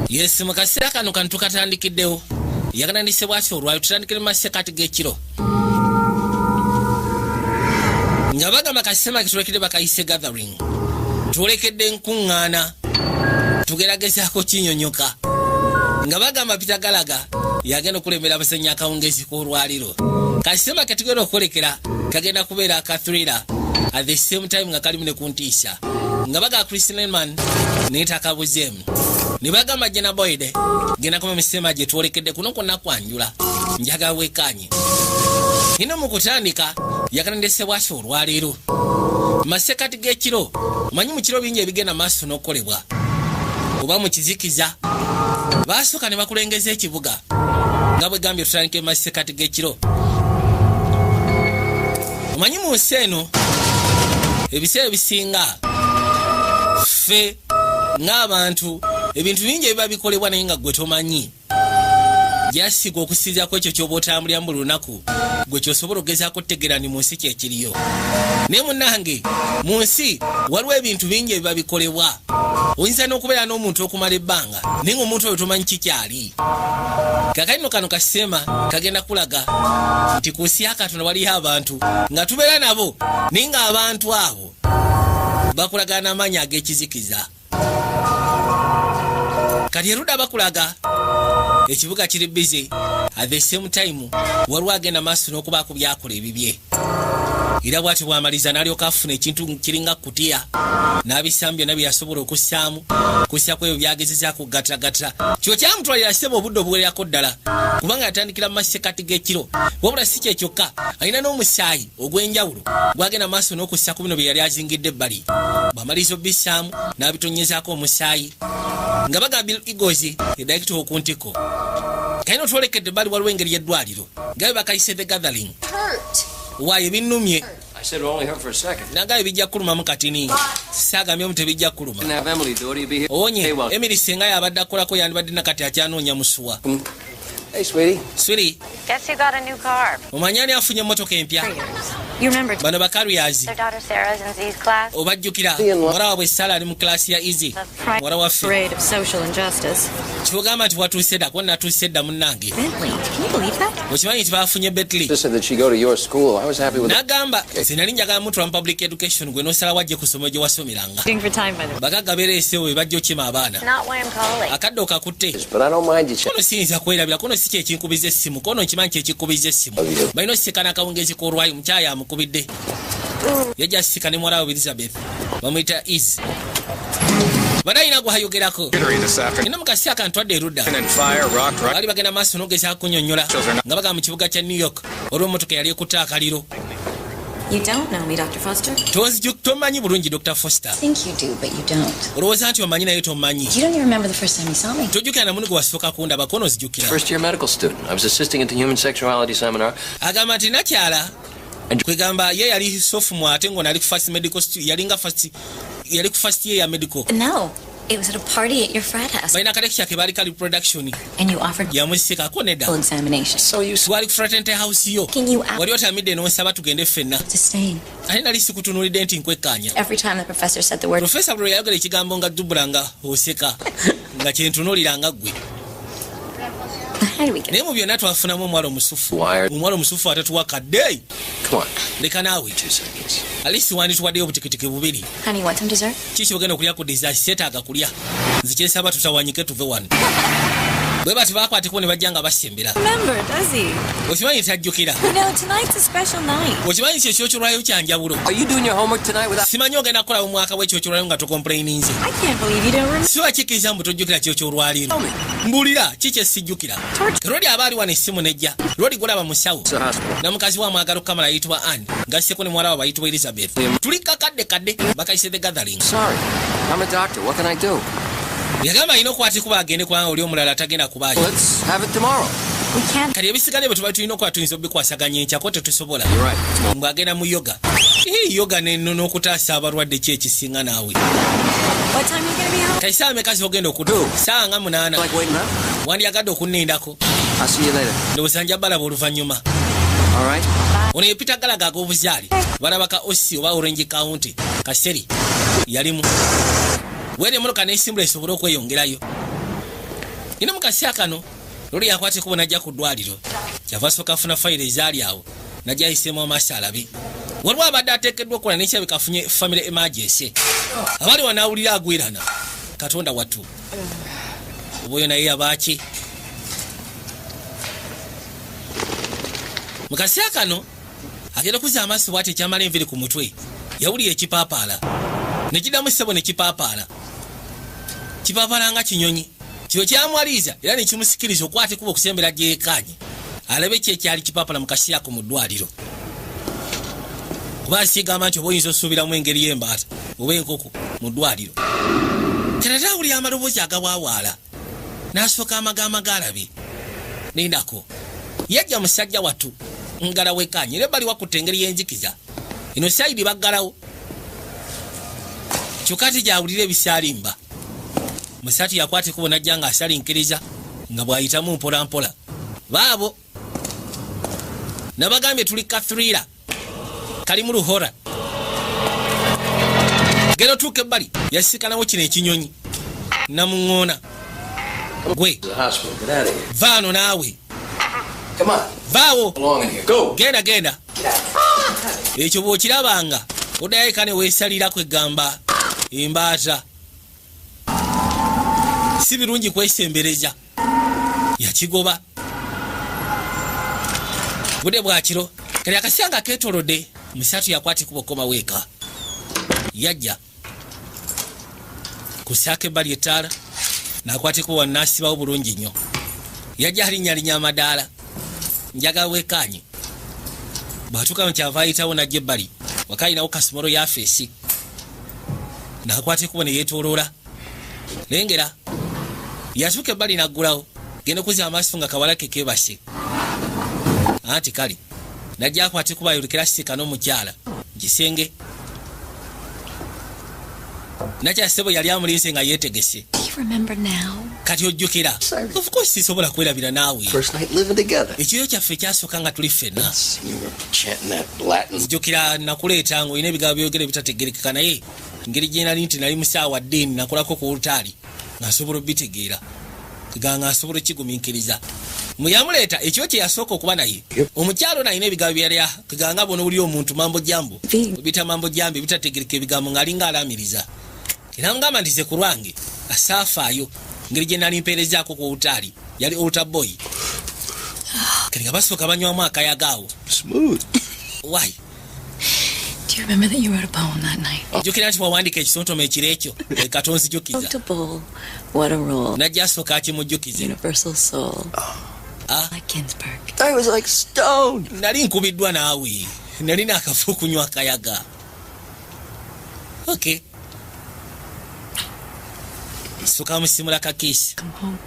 Yes, mukasera kano kantu katandikiddewo. Yakanandise bwati olwayo tutandikire masekati g'ekiro. Nga bagamba kasema kitulekere bakayise gathering. Tulekedde nkuŋŋaana. Tugeragezaako kinyonyoka. Nga bagamba Peter Gallagher yagenda okulemera abasenya akawungezi k'olwaliro. Kasema ketugenda okwolekera kagenda kubeera akathriller at the same time nga kalimu ne kuntiisa. Nga baga Chris Lenman neetakabuzeemu. Ne bagamba Jenna Boyd genda kuma misema gye twolekedde kuno kwonna kwanjula. Njaga wekanye. Ino mu kutandika yakanandise bwati olwaliro. Masekati g'ekiro manyi mu kiro bingi ebigenda maaso n'okolebwa. Oba mu kizikiza baasooka ne bakulengeza ekibuga nga bwe gambye tutandike masekati g'ekiro. Omanyi mu nsi eno ebiseera ebisinga ffe ng'abantu ebintu bingi ebiba bikolebwa naye nga gwe tomanyi. Jasiga okusinziirako ekyo ky'oba otambulira mu lunaku gwe ky'osobola okugezaako okutegeera ni mu nsi kyekiriyo. Naye munnange mu nsi waliwo ebintu bingi ebiba bikolebwa. Oyinza n'okubeera n'omuntu okumala ebbanga naye ng'omuntu oyo tomanyi kikyali. Kakalino kano kasema kagenda kulaga nti ku nsi ya Katonda waliyo abantu nga tubeera nabo naye ng'abantu abo bakulagana n'amaanyi ag'ekizikiza. Kati erudda bakulaga ekibuga kiri busy at the same time waliwo agenda maaso n'okubaako byakola ebibye. Era bwati bwamaliza n'alyoka afuna ekintu kiringa kutiya n'abisaamu byonna bye yasobola okussaamu kussako ebyo byagezezaako okugatagata. Kyo kyamutwalira ssebo obudde obuwererako ddala kubanga yatandikira mu masekati g'ekiro. Wabula si kye kyokka alina n'omusaayi ogw'enjawulo gwagenda maaso n'okussako bino bye yali azingidde ebbali. Bw'amaliza obbissaamu n'abitonyezaako omusaayi. Nga bagamba Bill Eagles edayikita okuntiko. Kayino twolekedde ebbali waliwo engeri y'eddwaliro gabe bakayise the gathering. Waayo binnumye. I said it only hurt for a second. Nagaye bijja kuluma mu katini. Saagambye omu tebijja kuluma. Have Emily do it, be here. Onye, Emily singa yabadde akolako yandibadde nakati akyanoonya musuwa. Hey, sweetie. Sweetie. Guess you got a new car. Omanyani afunye emmotoka empya. You remember Bano bakaluyazi. their daughter Sarah's in Z's class? Obajjukira muwala waabwe Sara ali mu klasi ya Easy. Muwala waffe. Parade of social injustice. Kyogamba nti watuuse dda, kuba natuuse dda munnange. Bentley, can you believe that? Okimanyi nti baafunye Bentley. Just said that she go to your school. I was happy with it. N'agamba nze nali njagala mutwala mu public education gwe n'osala wajje ku ssomero gye wasomeranga. Waiting for time, by the way. Bagagga beereesewo be bajja okima abaana. Not why I'm calling. Akadde okakutte. But I don't mind you. Kono siyinza kwerabira, kono si kyekinkubiza essimu, kono nkimanyi kyekikkubiza essimu. Balina osikana akawungezi k'olwayo mukyaya amukubidde. Yajja asika ne muwala we Elizabeth bamuyita Easy. Badayina gwayogerako ino mukasi akantwadde erudda bali bagenda maaso n'ogezaako kunnyonnyola nga bagamba mu kibuga kya New York olw'emmotoka yali ekutta akaliro. You don't know me, Dr. Foster? Tomanyi bulungi Dr. Foster. I think you do, but you don't. Olowooza nti omanyi naye tomanyi. You don't even remember the first time you saw me. Tojjukira na muni gwe wasooka kundaba kono ozijjukira. First year medical student. I was assisting at the human sexuality seminar. Agamba nti nakyala kwegamba ye yali sophomore ate ngo nali ku first medical yali ku first year ya medical. No, it was at a party at your frat house. Balina kalekisha ke bali kali production. And you offered yamusikako nedda. full examination. So you Wali ku fraternity house yo. Can you Wali otamidde n'onsaba tugende ffenna. to stay? Ate nali sikutunuulidde nti nkwekkaanya. Every time the professor said the word, Professor bwe yayogera ekigambo nga dubula nga oseka nga kyentunuulira nga ggwe. how do we get Naye mu byonna twafunamu omuwala omusufu. Wired. Omuwala omusufu atatuwa kadde. Come on. Leka naawe. 2 seconds. Alisi wandituwaddeyo obutikitiki bubiri. Honey, want some dessert? Kiki ogenda okulya ku dessert seetaaga kulya. Nze kyensaba tutawanyike tuve wano. Bwe bati baakwateko ne bajja nga basembera. Remember, does he? Okimanyi tajjukira. You know, tonight's a special night. Okimanyi kyekyo kyolwayo kyanjawulo. Are you doing your homework tonight without... Simanyi ogenda kukola mu mwaka bw'ekyo kyolwayo nga tocomplaininze. I can't believe you don't remember. Si wakikkiriza mbu tojjukira kyo kyolwaliro. Mbulira kiki esijjukira. Lodi aba ali wano essimu nejja. Lodi gulaba musawo. It's a hospital. Na mukazi wa mwagalo kamala ayitibwa Anne. Ngasseko ne muwala we bayitibwa Elizabeth. Tuli kakadde bakayise the gathering. Sorry. I'm a doctor. What can I do? Yagamba alina okukwata kuba agende kubanga oli omulala tagenda kubaayo. Let's have it tomorrow. We can't. Kati ebisigale bwe tuba tulina okuba tuyinza obikwasaganya enkyako tetusobola. You're right. Mbwagenda mu yoga. Yoga n'okutaasa abalwadde ki ekisinga naawe. What time are you going to be home? Kati saa mekazi ogenda okudu? Saa nga 8. Like waiting up? Wandyagadde okunnindako. I'll see you later. Ndowooza nja balaba oluvannyuma. All right. Ono ye Peter Gallagher ag'obuzaali. Balaba ka Ossi oba Orange County. Kaseri yalimu. Were emmotoka n'esimbula esobole okweyongerayo. ino mukasya kano loli yakwate kubo najja ku ddwaliro kyava soka afuna fayiro ezaali awo najja ayisemu amaaso alabe waliwo abadde ateekeddwa okukola nekyabika afunye family emergency abali wanaawulira agwirana katonda wattu oboyo naye yabaaki mukasya kano agenda kuza amaaso bwati ekyamala enviri ku mutwe yawulira ekipaapaala nekiddamu ssebo nekipaapaala kipaapaala nga kinyonyi kyo kyamwaliiza era nekimusikiriza okwate kuba okusembera gyekanye alabe ki ekyali kipaapala mukasyako mu ddwaliro kuba asigamba nti oba oyinza osuubiramu engeri y'embaata oba enkoko mu ddwaliro terata awulira amaloboozi agawaawaala n'asooka amagamba galabe nindako yajja musajja wattu ngalawo ekanye era bali wakutte engeri y'enzikiza eno sayidi baggalawo kyokka ate gyawulira ebisaalimba musatu yakwate kubo najja nga asalinkiriza nga bw'ayitamu mpolampola baabo nabagambye tuli kathrila kalimu luhora gero tuuka ebbali yasikanawo kino ekinyonyi namuŋŋoona gwe vaano naawe vaawo genda ekyo bw'okirabanga odayika ne weesalirako egamba embaata si birungi kwesembereza yakigoba budde bwakiro kali akasyanga ketolodde musatu yakwati kubokoma weeka yajja kusaaka ebbali ettaala nakwate kuba nasibawo bulungi nnyo yajja alinyalinya amadaala njagala weekanye bwatuuka mukyava ayitawo najja ebbali wakayinawo kasumolo ya feesi nakwate kuba neyeetoloola lengera yatuuka ebbali naggulawo genda okuza amaaso nga kawalake kebase anti kale najja akwate kuba ayolekera sika n'omukyala gisenge nakyasebo yali amulinze nga yeetegese kati ojjukira of course sisobola kwerabira naawe ekiro kyaffe kyasooka nga tuli ffenna ojjukira nakuleeta nga olina ebigambo byogere bitategerekeka naye ngeri gye nali nti nali musaawa ddiini nakolako ku olutaali ng'asobola obitegeera kiganga asobola okigumiikiriza muyamuleeta ekyo kye yasooka okuba naye omukyalo nalina ebigambo byalya kiganga bona oli omuntu mambo jambo bita mambo jambo bitategereka ebigambo ng'alinga alamiriza era ngamba nti ze ku lwange asaafaayo ngeri gye nali mpeerezaako ku olutaali yali olutaboy kati nga basooka banywamu akayagaawo why Do you remember that you wrote a poem that night? jjukira nti bwawandika ekisontome ekiro ekyo katonzijukiza Notable. What a role. najja asooka akimujjukize Universal soul. Like Ginsberg. I was like stoned. nali nkubiddwa naawe nalina akafu okunywa akayaga okay sooka musimula kakiisi Come home.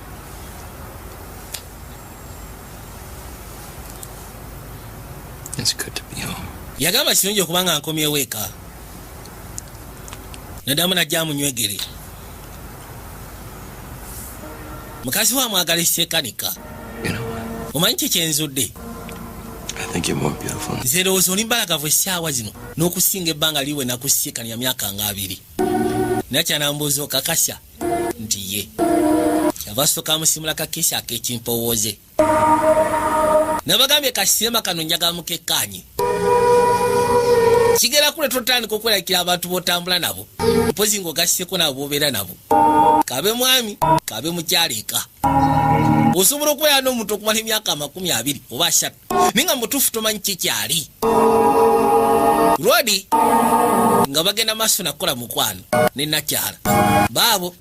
It's good to be home. yagamba kirungi okubanga nkomyewo eka nadamu najja amunywegere mukazi wa mwagala esekanika You know what? omanyi kye kyenzudde I think you're more beautiful. nze ndowooza oli mbalagavu essaawa zino n'okusinga ebbanga liwe nakusiikania myaka nga 2 nakyanambuuza okakasya nti ye kyava asooka amusimula kakiisi ak'ekimpowooze nabagambye kasiema kano njagala mukekkaanye kigera kule totandika okwerabikira abantu b'otambula nabo mpozi ng'ogasseko nabo b'obeera nabo kabe mwami kabe mukyaleeka osobola okubeera n'omuntu okumala emyaka 20 oba 3 naye nga mutuufu tomanyi kikyali lwadi nga bagenda maaso nakukola mukwano ne nakyala baabo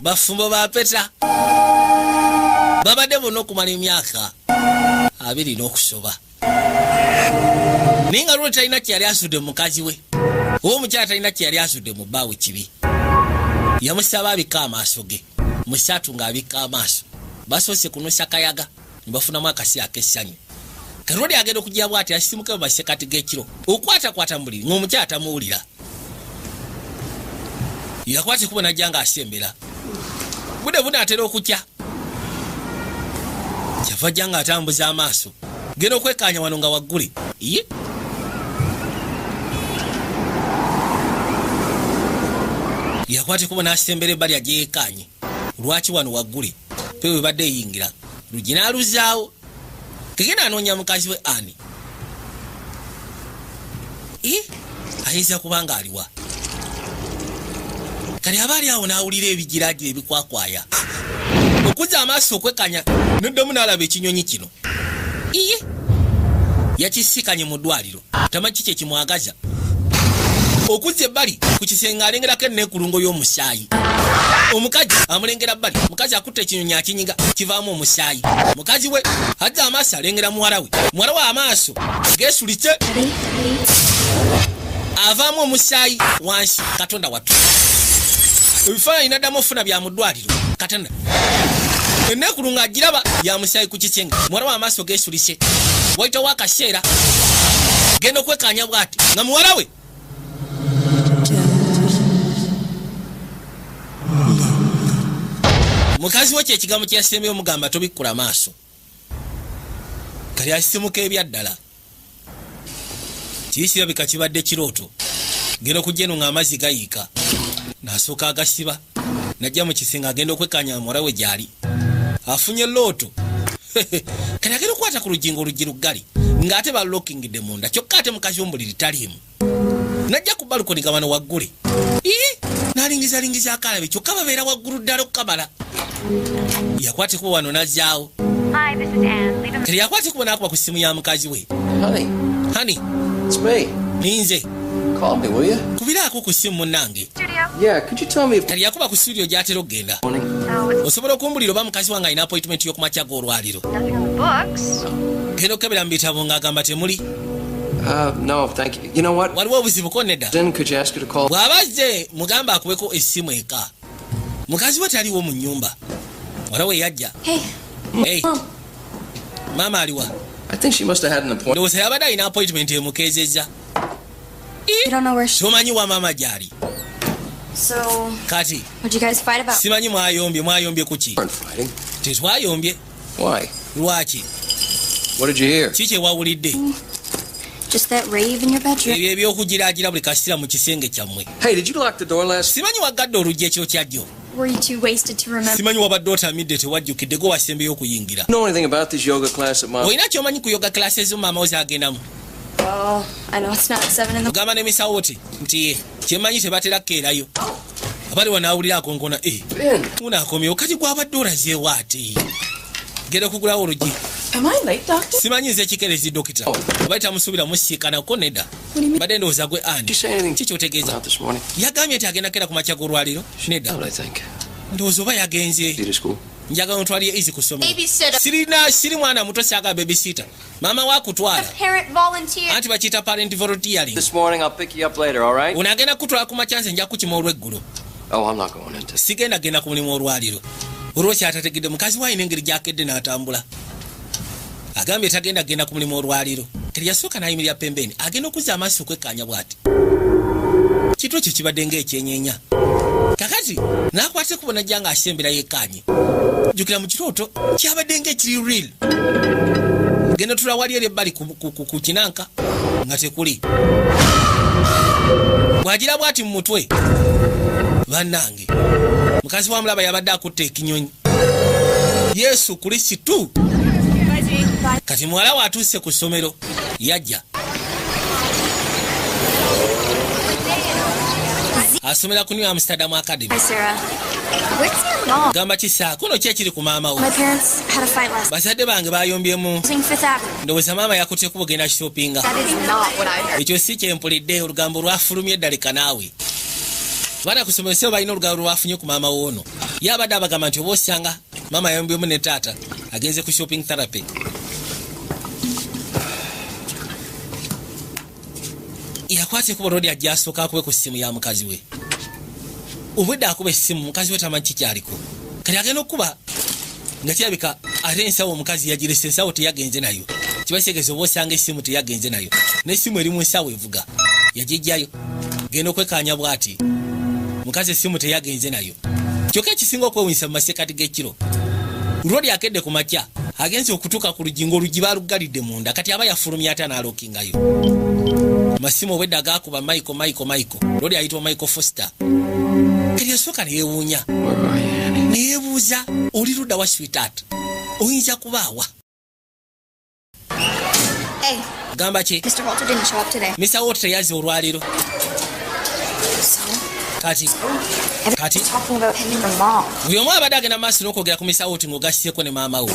bafumbo bapeta babadde bonna okumala emyaka 2 n'okusoba naye nga lwoli talina kyeyali asudde mu mukazi we oba omukyala talina kyeyali asudde mu bbaawe kibi yamusaba abika amaaso ge musatu ng'abika amaaso basoose kunusa kayaga ne bafunamu akasi ak'essanyu kalodi agenda okujja bw'ati asimuke mu masekati g'ekiro okwatakwata mu buliri ng'omukyala tamuwulira yakwate kuba najja ng'asembera budde atera okukya kyava jja ng'atambuza amaaso genda okwekanya wano nga waggule iye yakwate kuba n'asembera ebbali agyeyekanye lwaki wano waggule pewe badde eyingira lugi n'aluzaawo kegenda anoonya mukazi we ani ayinza kubanga aliwa kale aba ali awo n'awulira ebigiraagira ebikwakwaya okuzza amaaso okwekanya n'oddamu n'alaba ekinyonyi kino iye yakisikanye mu ddwaliro tamanyi kiki ekimwagaza okuzza ebbali ku kisenge alengerako enneekulungo y'omusaayi omukazi amulengera bbali mukazi akutte ekinyonyi akinyiga kivaamu omusaayi mukazi we azza amaaso alengera muwala we amaaso geesulitse avaamu omusaayi wansi katonda wattu ebifaananyi naddamu ofuna bya mu ddwaliro katonda enneekulungo agiraba ya musaayi ku kisenge muwala we amaaso geesulise wayitawo akaseera genda okwekanya bw'ati nga muwala we mukazi we kyekigambo kyeyasembeyo omugamba tobikkula maaso kali asisimuka ebyaddala kiisirabika kibadde kirooto genda okujja eno ng'amazzi gayiika n'asooka agasiba najja mu kisinga agenda okwekanya muwala we gy'ali afunye looto kali agenda okukwata ku lujingo oluggi luggali ng'ate balokingidde munda kyokka ate mukazi w'omuliri taliimu najja ku balukoni nga wano waggule n'alingizalingiza akalabe kyokka babeera waggulu ddala okukamala yakwate kuba wano n'azzaawo kale yakwate kuba n'akuba ku ssimu ya mukazi we honey It's me. ninze Call me, will you? kubiraako ku ssimu munnange Yeah, could you tell me if... kale yakuba ku studio gy'atera okgenda Morning. osobola okumbulira oba mukazi wange alina appointment y'okumakya g'olwaliro genda okebera mu bitabo ng'agamba temuli No, thank you. You know what? waliwo obuzibuko nedda Then could you ask her to call? bw'abazze mugamba akubeko essimu eka mukazi we taliwo mu nnyumba wala we yajja hey. Maama aliwa I think she must have had an appointment. ndowooza yabadde alina appointment emukeezezza You don't know where she... tomanyi wa maama gy'ali So, kati what'd you guys fight about? simanyi mwayombye ku ki Weren't fighting. tetwayombye Why? lwaki What did you hear? ki kyewawulidde Just that rave in your bedroom. ebyo ebyokugiraagira buli kasira mu kisenge kyammwe Hey, did you lock the door last? simanyi waggadde oluggi ekyo kyajjo Were you too wasted to remember? simanyi wabadde otamidde tewajjukidde gwe wasembeyo okuyingira Know anything about this yoga class at Mom? olina kyomanyi ku yoga classes maama wo zagendamu Oh, I know it's not 7 in the... ogamba n'emisawo ti nti ye kyemanyi tebatera kkeerayo abali wanaawulira akonkona Ben. munaakomyewo kati gwabadde olazeewo ate genda okugulawo oluggi Am I late, Doctor? simanyi nze kikerezi dokita oba tamusuubira musiikanako nedda badde ndowooza gwe ani Did you say anything kikyotegeeza about this morning? yagambye nti agenda kera ku makya g'olwaliro nedda Out, I think. ndowooza oba yagenze See to school. njagala ntwalire ezi ku ssomero Babysitter. siri mwana muto saaga babysita maama wakutwala Parent volunteer. anti bakiyita parent volunteering This morning, I'll pick you up later, all right? unaagenda kutwala ku makya nze nja kukima olw'eggulo Oh, I'm not going into... sigenda genda ku mulimu olwaliro olwo kyatategedde mukazi we alina engeri gyakedde n'atambula agambye tagenda genda ku mulimu olwaliro teri yasooka n'ayimirira pembeni agenda okuzza amaaso okwekkaanya bw'ati kitwe kyo kibadde ng'ekyenyeenya kakati n'akwate kubo najja ng'asembera yekkaanye jjukira mu kirooto kyabadde ng'ekiri real genda tula wali eri ebbali ku kinanka nga tekuli bw'agira bw'ati mu mutwe bannange mukazi wa mulaba yabadde akutte ekinyonyi yesu krisitu kati muwala we atuuse ku ssomero yajja asomera ku New Amsterdam Academy Hi, Sarah. What's going on? gamba kisaako no kyekiri ku maama wo My parents had a fight last bazadde bange bayombyemu night. Fifth Avenue. ndowooza maama yakutteko bugenda shoppinga That is not what I heard. ekyo si kyempulidde olugambo lwafulumye eddaleka naawe baana ku ssomero sebo balina olugambo lwafunye ku maama woono ye abadde abagamba nti oba osanga maama yayombyemu ne taata agenze ku shopping therapy yakwata ekuba olwodi ajja asooka akube ku ssimu ya mukazi we obwedde akuba essimu mukazi we tamanyi kikyaliko kati agenda okuba nga kirabika ate ensawo omukazi yagiresa ensawo teyagenze nayo kiba kitegeeza oba osanga essimu teyagenze nayo n'essimu eri mu nsawo evuga yagijjayo genda okwekkaanya bw'ati mukazi essimu teyagenze nayo kyokka ekisinga okwewunyisa mu masekkati g'ekiro lwodi akedde ku makya agenze okutuuka ku luggi ng'oluggi baalugalidde munda kati aba yafulumya ate anaalookingayo. Masimu obwedda agaakuba Michael lodi ayitibwa Michael Foster. Kati yasooka neyeewuunya neyeebuuza oli ludda wa sweetheart oyinza kubaawa. Hey, Gamba ki? Mr. Walter didn't show up today. Mr. Walter yazze olwaleero. So, Kati everyone's talking about him and your mom. buli omu abadde agenda maaso n'okwogera ku Mr. Walter ng'ogassieko ne maama we.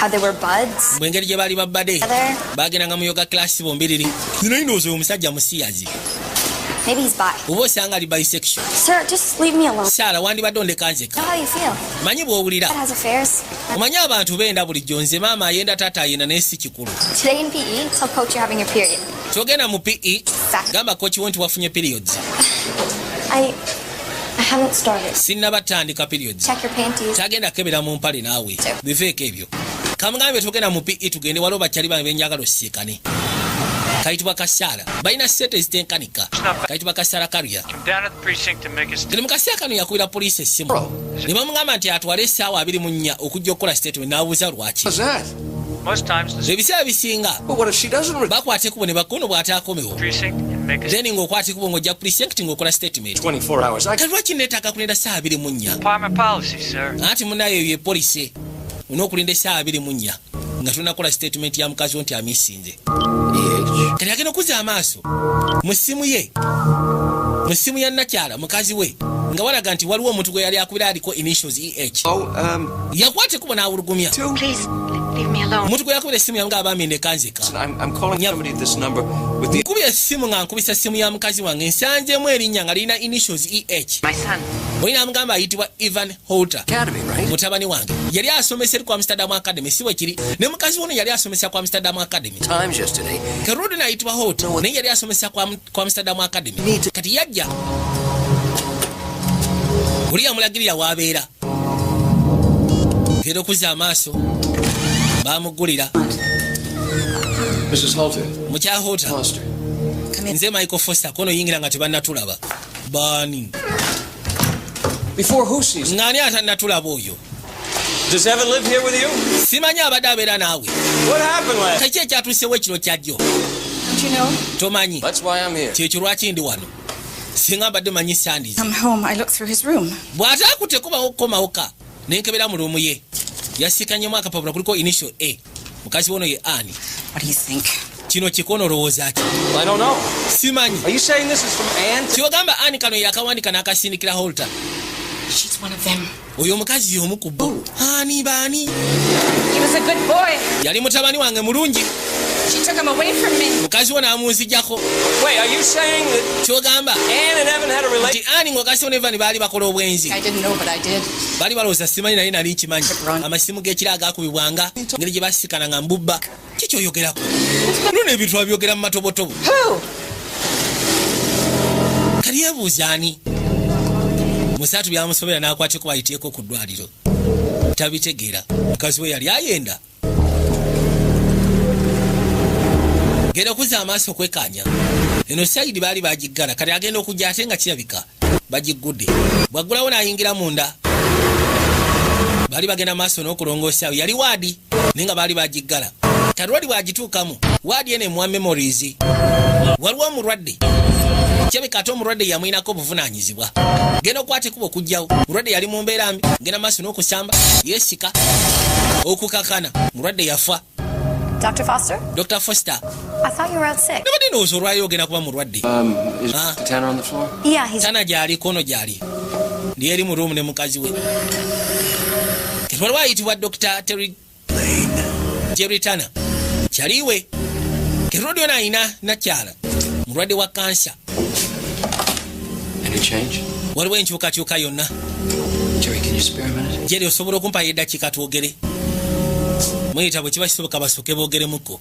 How they were buds. Mu engeri gye baali babbade Together. baagendanga mu yoga class bombiriri. Nina yinooza oyo omusajja musiyazi. Maybe he's bi. Oba osanga ali bisexual. Sir, just leave me alone. Saara wandibadde ondeka Know nzeka. how you feel. Manyi bw'owulira. Dad has affairs. Omanyi abantu beenda bulijjo nze maama ayenda taata ayenda naye si kikulu. Today in PE, tell coach you're having your period. Togenda mu PE gamba kochi wo nti wafunye periods. I haven't started. Sinnaba tandika periods. Check your panties. Tagenda kebera mu mpale naawe. Biveeko ebyo. Kamugambe togenda mu PE tugende waliwo bakyali bange benjagala osiikane. Kayitibwa Kasaala. Balina ssente ezitenkanika. Kayitibwa Kasaala Karya. Tuli mu kaseera kano yakubira poliisi essimu. Ne bamugamba nti atwale essaawa 24 okujja okukola statement n'abuuza lwaki. What's that? Ebiseera bisinga But what if she doesn't bakwata ekubo ne bakkono bw'ataakomewo. Then ng'okwata ekubo ng'ojja precinct ng'okola statement. 24 hours? Kati lwaki neetaaga kulinda ssaawa 24? Department policy, sir. Anti munnayo eyo ye poliisi. Onookulinda essaawa 24 nga tonakola statement ya mukazi wo nti amisinze. Kati agenda okuzza amaaso mu ssimu ye, mu ssimu ya Nakyala mukazi we nga walaga nti waliwo omuntu gwe yali akubira aliko initials EH. Yakwata ekubo n'awulugumya. Please, leave me alone. Omuntu gwe yakubira essimu yange abaami nekanzika. I'm calling somebody at this number with the Nkubye essimu nga nkubisa essimu ya mukazi wange nsanzeemu erinnya nga lirina initials EH. My son. Olina amugamba ayitibwa Ivan Holter. academy, right? Mutabani wange yali asomesa eri ku Amsterdam Academy si bwe kiri ne mukazi wono yali asomesa ku Amsterdam Academy. Times yesterday. Kerodi ayitibwa Holter naye yali asomesa ku Amsterdam Academy. Kati yajja oli amulagirira w'abeera. Genda okuzza amaaso baamugulira Mrs. Halter. mukya Holter. Foster. Nze Michael Foster kono yingira nga tebannatulaba. Baani Before who sees it? ng'ani atannatulaba oyo? Does Evan live here with you? Simanyi abadde abeera naawe. What happened last? Kaki ekyatuusewo ekiro kyajjo? Don't you know? Tomanyi That's why I'm here. kyekyo lwaki ndi wano. Singa mbadde manyi Sandies. I'm home. I looked through his room. Bw'ataakute kubawo kukomawoka nenkebera mu luumu ye. Yasiikanyemu akapapula kuliko initial A. Mukazi wono ye Ani. What do you think? Kino kikono olowooza ki? I don't know. Simanyi. Are you saying this is from Ann? Kyogamba Ani kano yakawandika n'akasindikira Holter. She's one of them. Oyo omukazi y'omu ku bo. Ani baani? He was a good boy. Yali mutabani wange mulungi. She took him away from me. Mukazi wo n'amunzijjako. Wait, are you saying that Kyogamba Ann and Evan had a nti relationship? Ani ng'okasi ne Evan baali bakola obwenzi. I didn't know, but I did. Baali balowooza simanyi naye nali nkimanyi. Ron. Amasimu g'ekiro agaakubibwanga ngeri gye basisikana nga mbubba. Kiki oyogerako? Nno ebintu abyogera mu matobotobo. Who? Kali yeebuuza ani? Musaatu byamusobera n'akwateko bayiteeko ku ddwaliro. Tabitegeera. Mukazi we yali ayenda. Genda okuzza amaaso okwekkaanya. Eno sayidi baali bagiggala kati agenda okujja ate nga kirabika bagiggudde. Bwaggulawo n'ayingira munda. Baali bagenda maaso n'okulongoosa yali waadi naye nga baali bagiggala. Kalwali bwagituukamu waadi eno emuwa memories. Waliwo omulwadde. Kirabika ate omulwadde yamwinako obuvunaanyizibwa. Genda okwata ekubo okujjawo. Mulwadde yali mu mbeera mbi. Genda maaso n'okusamba yeesika okukakana. Mulwadde yafa. Dr. Foster? Dr. Foster. I thought you were out sick. Nobody knows olwaliro ogenda kuba mulwadde. Is Tanner on the floor? Yeah, he's. Tana gyali kono gyali. Ndi eri mu ruumu ne mukazi we. Ketwali wayitibwa Dr. Jerry Tanner. Kyaliwe. Ketwali yona ayina Nakyala. Mulwadde wa kansa. Any change? Waliwo enkyukakyuka yonna. Jerry, can you spare a minute? Jerry osobola okumpayo eddakiika twogere. Muyita bwe kiba kisoboka basooke boogeremuko.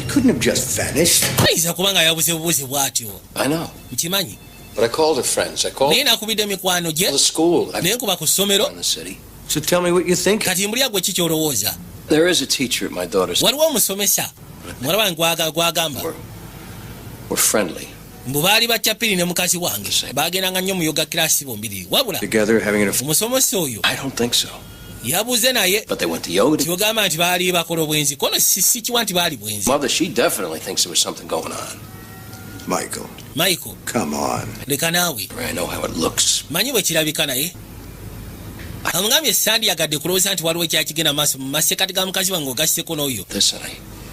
Couldn't have just vanished. Ayinza kuba nga yabuze bubuzi bw'atyo. I know. Nkimanyi. But I called her friends. I called Naye nakubidde mikwano gye. the school. I Naye nkuba ku ssomero. in the city. So tell me what you think. Kati mbulya gwe kiki olowooza. There is a teacher at my daughter's. Waliwo omusomesa. Muwala wange gwagamba. We're friendly. mbu baali bakyapiri ne mukazi wange bagendanga nnyo mu yoga kirasi bombiri wabula Together, having an affair. omusomesa oyo I don't think so. yabuze naye But they went to yoga. kyogamba nti baali bakola obwenzi kono sikiwa nti baali bwenzi. Mother, she definitely thinks there was something going on. Michael, Come on. leka naawe I know how it looks. manyi bwe kirabika naye amugambye sandyagadde kulowooza nti waliwo ekyakigenda maaso mu masekati ga mukazi wange ogasseko n'oyo Listen,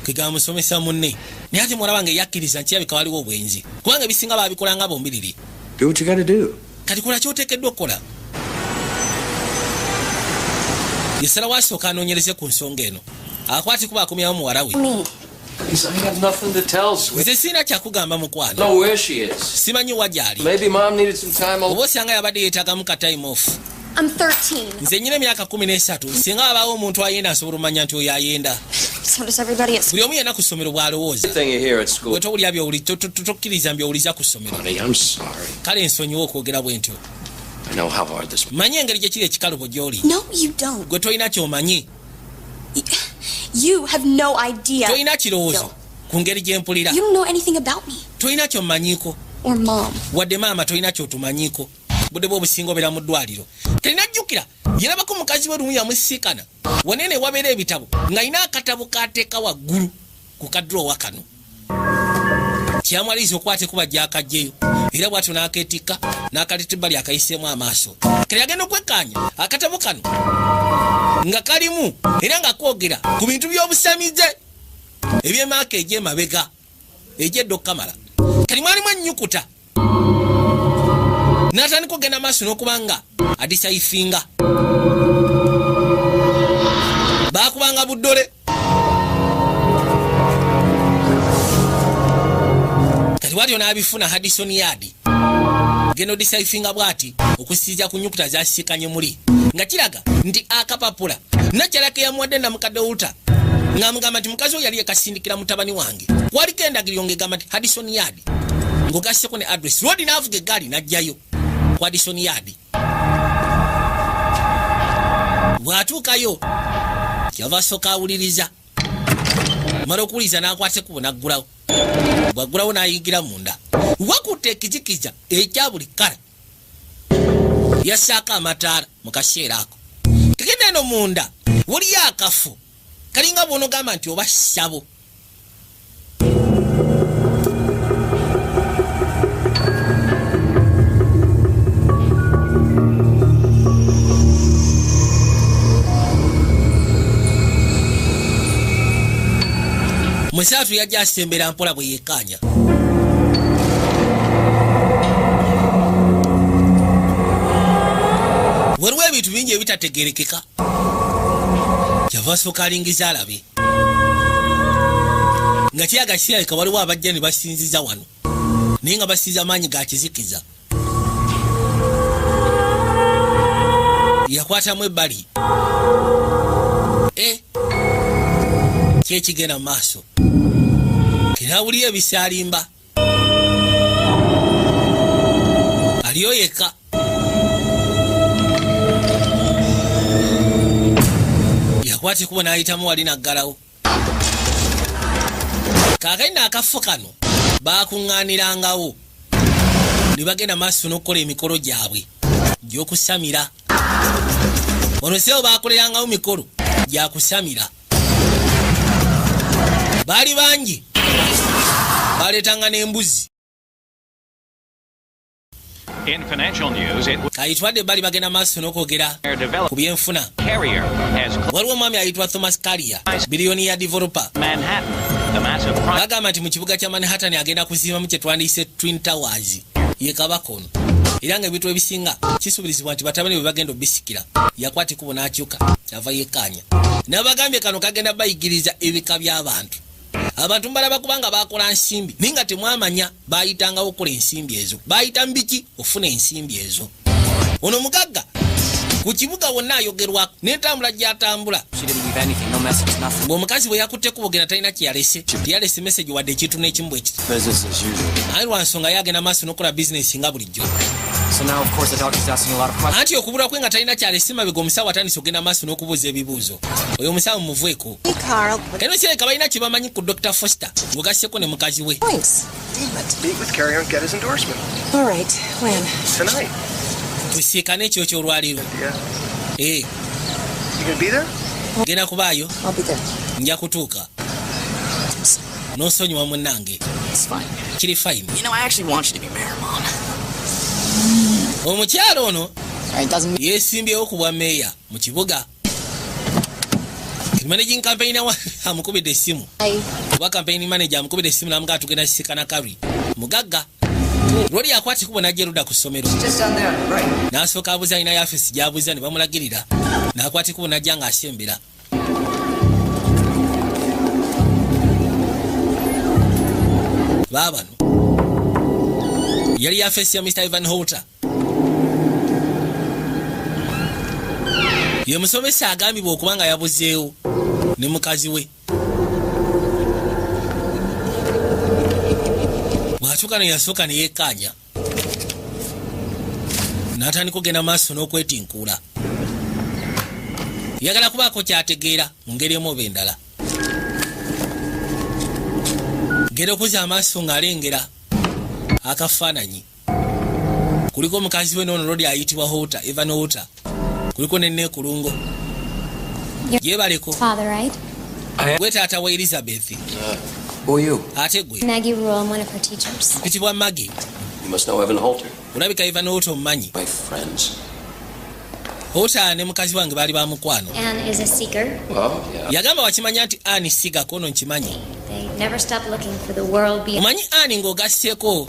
ke gamusomesa munne naye ate muwala wange yakkiriza nti kirabika waliwo obwenzi kubanga ebisinga baabikolanga bombiriri. Do what you gotta do. kati kola kyoteekeddwa okukola. yesalawo asooka anoonyereze ku nsonga eno akwati kuba akomyawo muwala we. please, I have nothing to tell, sweet. nze sirina kyakugamba I mukwano know where she is. simanyi wa gy'ali Maybe Mom needed some time oba off. osanga yabadde yeetaagamu ka time off. I'm 13. nze nyina emyaka 13 singa wabaawo omuntu ayenda asobola omanya nti oyo ayenda. So does everybody at school. buli omu yenna ku ssomero bw'alowooza Everything you hear at school. bwe towulira tokkiriza mbyowuliza ku ssomero. Honey, I'm sorry. kale ensonyiwa okwogera bwe ntyo. I know how hard this. manyi engeri gye kiri ekikalubo gy'oli No, you don't. gwe tolina kyomanyi You have no idea. tolina kirowoozo ku ngeri gye mpulira You don't know anything about me tolina kyommanyiiko or Mom. wadde maama tolina kyotumanyiiko budde bwe obusinga obeera mu ddwaliro. telinajjukira yerabako mukazi we lumu yamusiikana wanene wabeera ebitabo ng'alina akatabo kateeka waggulu ku kadrowa kano kyamwaliriza okwate kuba gyakajjeyo era bwatyo n'akeetikka n'akalitibali akayiseemu amaaso kale yagenda okwekkaanya akatabo kano nga kalimu era nga kwogera ku bintu by'obusamize ebyemaaka egy'emabega egy'edda okukamala kali mwalimu ennyukuta n'atandika okgenda maaso n'okubanga adisaifinga baakubanga buddole kati watyo n'abifuna Hadison Yard genda odisaifinga bwati okusiiza ku nnyukuta zasiikanye muli nga kiraga nti akapapula nakyalako yamuwadde namukadde Ulta ng'amugamba nti mukazi oyo yali yekasindikira mutabani wange waliko endagiriro ng'egamba nti Hadison Yard ng'ogasseko ne address lodi n'avuga eggaali n'ajjayo ku Hadison Yard. bw'atuukayo kyava asooka awuliriza mala okuwuliriza n'akwata ekkubo n'aggulawo bw'aggulawo n'ayigira munda wakutte ekizikiza ekya buli kala yassaako amataala mu kaseera ako tegenda eno munda waliyo akafu kalinga bw'onogamba nti oba ssabo. Musaatu yajja asembera mpola bwe yeekanya. Waliwo ebintu bingi ebitategerekeka. Kyava asooka alingiza alabe. Nga kiraga kirabika waliwo abajja ne basinziza wano. Naye nga basiiza maanyi ga kizikiza. Yakwatamu ebbali. Kyekigenda mu maaso. Era awulira ebisaalimba. Aliyo yekka. Yakwata ekkubo n'ayitamu wali n'aggalawo. Kaakati n'akafo kano baakuŋŋaanirangawo ne bagenda maaso n'okukola emikolo gyabwe gy'okusamira. Ono seewo baakolerangawo mikolo gya kusamira. Baali bangi baleetanga n'embuzi. In financial news, it Kayitwadde bali bagenda maaso n'okwogera developed ku byenfuna. Carrier has Waliwo omwami ayitibwa Thomas Carrier, biliyoni ya developer. Manhattan, the massive project. Bagamba nti mu kibuga kya Manhattan agenda kuziibamu kye twandiyise Twin Towers ye kabaka ono. Era nga ebintu ebisinga kisuubirizibwa nti batabani bwe bagenda obisikira yakwata ekkubo n'akyuka kyava yeekkaanya. N'abagambye kano kagenda bayigiriza ebika by'abantu. Abantu mbalaba kubanga baakola nsimbi naye nga temwamanya baayitangawo okukola ensimbi ezo. Baayita mbiki ofuna ensimbi ezo. Ono mugagga ku kibuga wonna ayogerwako n'entambula gy'atambula. Ng'omukazi bwe yakutte kubogera talina kyeyalese. Teyalese message wadde ekintu n'ekimu bwe kiti. Naye lwa nsonga ye agenda maaso n'okola bizinesi nga bulijjo. So now, of course, the doctor's asking a lot of questions. anti okubula kwe nga talina kyalesima bigo omusawo atandise okugenda maaso n'okubuuza ebibuuzo oyo omusawo mumuveeko Hey, Carl. eno kireka balina kye bamanyi ku Dr. Foster ng'ogasseko ne mukazi we Thanks. Meet with Carrier and get his endorsement. All right. When? Tonight. tusiikane ekyo ky'olwaliro Yeah. You gonna be there? genda kubaayo I'll be there. nja kutuuka n'osonyiwa munnange It's fine. kiri fine. You know, I actually want you to be mayor, Mom. omukyalo ono It doesn't mean yeesimbyewo ku bwa meeya mu kibuga managing campaign amukubidde essimu oba campaign manager amukubidde essimu namugaa tugenda kisikana Kari mugagga lwoli yakwatikubo najja erudda ku ssomero n'asooka abuuza alina yafesi gy'abuuza ne bamulagirira n'akwatikubo najja ng'asembera baabano yali yafesi ya Mr. Ivan Holter ye musomesa agambibwa okuba nga yabuzeewo ne mukazi we bw'atuuka ne yasooka ne yeekkaanya n'atandika okugenda maaso n'okwetinkuula yagala kubaako kyategeera mu ngeri emu oba endala genda okuza amaaso ng'alengera akafaananyi kuliko mukazi we noono lodi ayitibwa Holter, Evan Holter, kuliko nenne kulungo yebaleko Father, right? gwe taata wa Elizabeth Who are you? ate gwe Maggie Rule, I'm one of her teachers. pitibwa Maggie You must know Evan Holter. olabika Evan Holter omumanyi My friends. Holter ne mukazi wange baali ba mukwano Anne is a seeker. Oh, yeah. yagamba wakimanya nti Anne sigako ono nkimanyi They never stop looking for the world beyond. omanyi Anne ng'ogasseeko